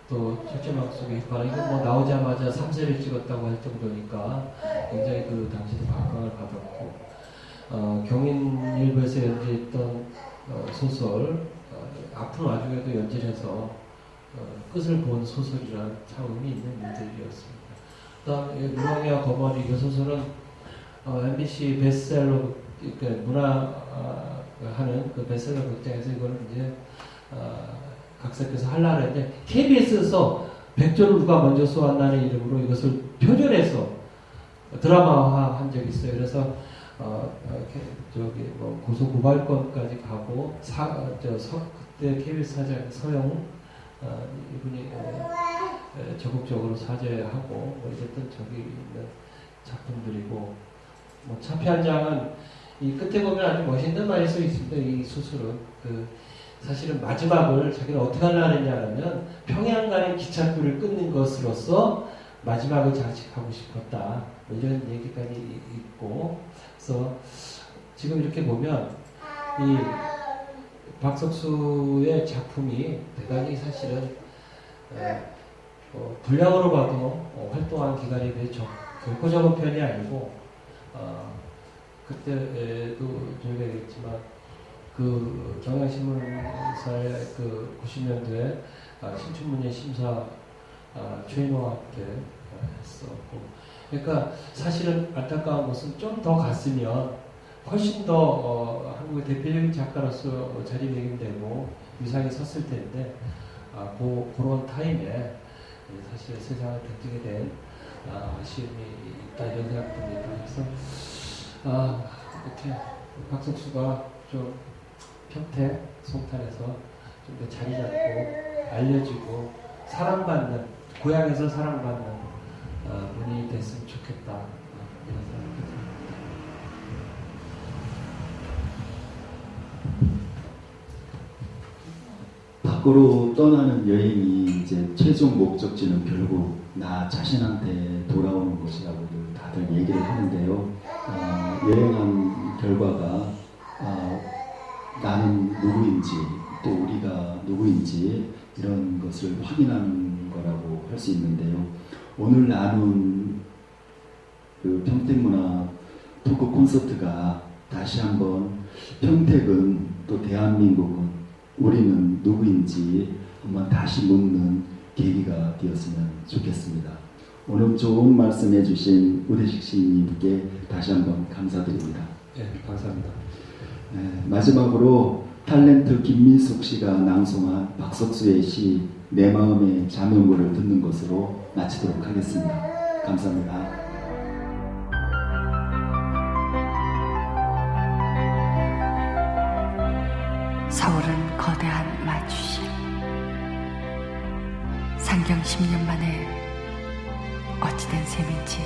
또 철제막 속에 휘파람 이건 뭐 나오자마자 3세를 찍었다고 할 정도니까 굉장히 그 당시도 각광을 받았고 경인일보에서 연재했던 소설 아픈 와중에도 연재해서 끝을 본 소설이란 참 의미 있는 일들이었습니다. 그다음 루앙이와 거머리 이 소설은 MBC 베스트셀러 문화하는 그 베스트셀러 극장에서 이걸 이제 각색해서 하려고 했는데 KBS에서 백조를 누가 먼저 쏘았나는 이름으로 이것을 표절해서 드라마화 한 적이 있어요. 그래서 뭐 고소 고발건까지 가고 그때 KBS 사장 서영 이분이 적극적으로 사죄하고 뭐 이랬던 적이 있는 작품들이고 뭐 차피 한 장은 이 끝에 보면 아주 멋있는 말이 써 있습니다. 이 소설은 사실은 마지막을 자기는 어떻게 하려고 했냐면 평양 가는 기차표를 끊는 것으로서 마지막을 장식하고 싶었다. 뭐 이런 얘기까지 있고, 그래서 지금 이렇게 보면 이 박석수의 작품이 대단히 사실은 분량으로 봐도 활동한 기간이 결코 적은 편이 아니고, 그때도 저희가 얘기했지만 그 경향신문사의 90년도에 신춘문예 심사 최인호와 함께 했었고, 그러니까 사실은 안타까운 것은 좀 더 갔으면 훨씬 더 한국의 대표적인 작가로서 자리매김되고 위상이 섰을 텐데, 그런 타임에 사실 세상을 던지게 된 아쉬움이 있다, 이런 생각입니다. 그래서 이렇게 박석수가 좀 평택 송탄에서 좀 더 자리 잡고 알려지고 사랑받는, 고향에서 사랑받는 분이 됐으면 좋겠다, 이런 생각이 듭니다. 밖으로 떠나는 여행이 이제 최종 목적지는 결국 나 자신한테 돌아오는 것이라고 다들 얘기를 하는데요. 여행한 결과가 나는 누구인지, 또 우리가 누구인지 이런 것을 확인하는 거라고 할 수 있는데요. 오늘 나눈 그 평택문화 토크 콘서트가 다시 한번 평택은, 또 대한민국은, 우리는 누구인지 한번 다시 묻는 계기가 되었으면 좋겠습니다. 오늘 좋은 말씀 해주신 우대식 시인님께 다시 한번 감사드립니다. 네, 감사합니다. 마지막으로 탤런트 김민숙 씨가 낭송한 박석수의 시 내 마음의 자명고를 듣는 것으로 마치도록 하겠습니다. 감사합니다. 서울은 거대한 마주실. 상경 10년 만에 어찌된 셈인지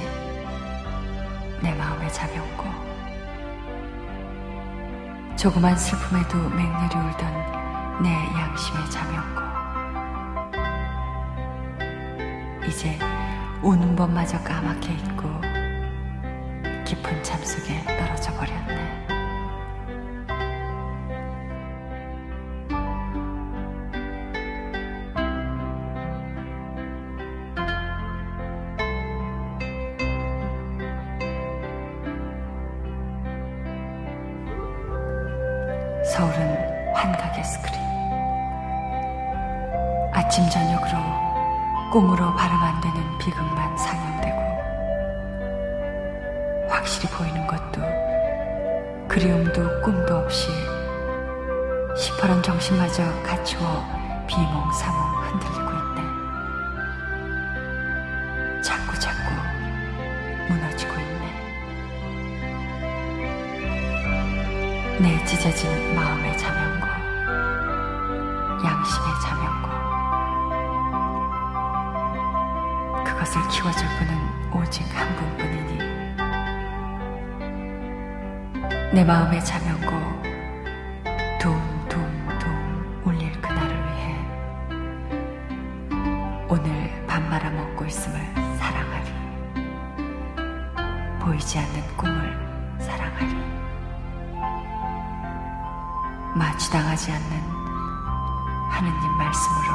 내 마음의 자명고, 조그만 슬픔에도 맹렬히 울던 내 양심의 자명고, 이제 우는 법마저 까맣게 있고 깊은 잠 속에 떨어져 버렸네. 서울은 환각의 스크린. 아침 저녁으로 꿈으로 발음 안 되는 비극만 상영되고, 확실히 보이는 것도 그리움도 꿈도 없이 시퍼런 정신마저 갖추어 비몽사몽 흔들리고 있네. 자꾸 무너지고 있네. 내 찢어진 마음의 자명고, 양심의 자명고, 그것을 키워줄 분은 오직 한 분뿐이니, 내 마음의 자명고 둥둥둥 울릴 그날을 위해 오늘 밥 말아 먹고 있음을 사랑하리. 보이지 않는 꿈을 사랑하리. 마취당하지 않는 하느님 말씀으로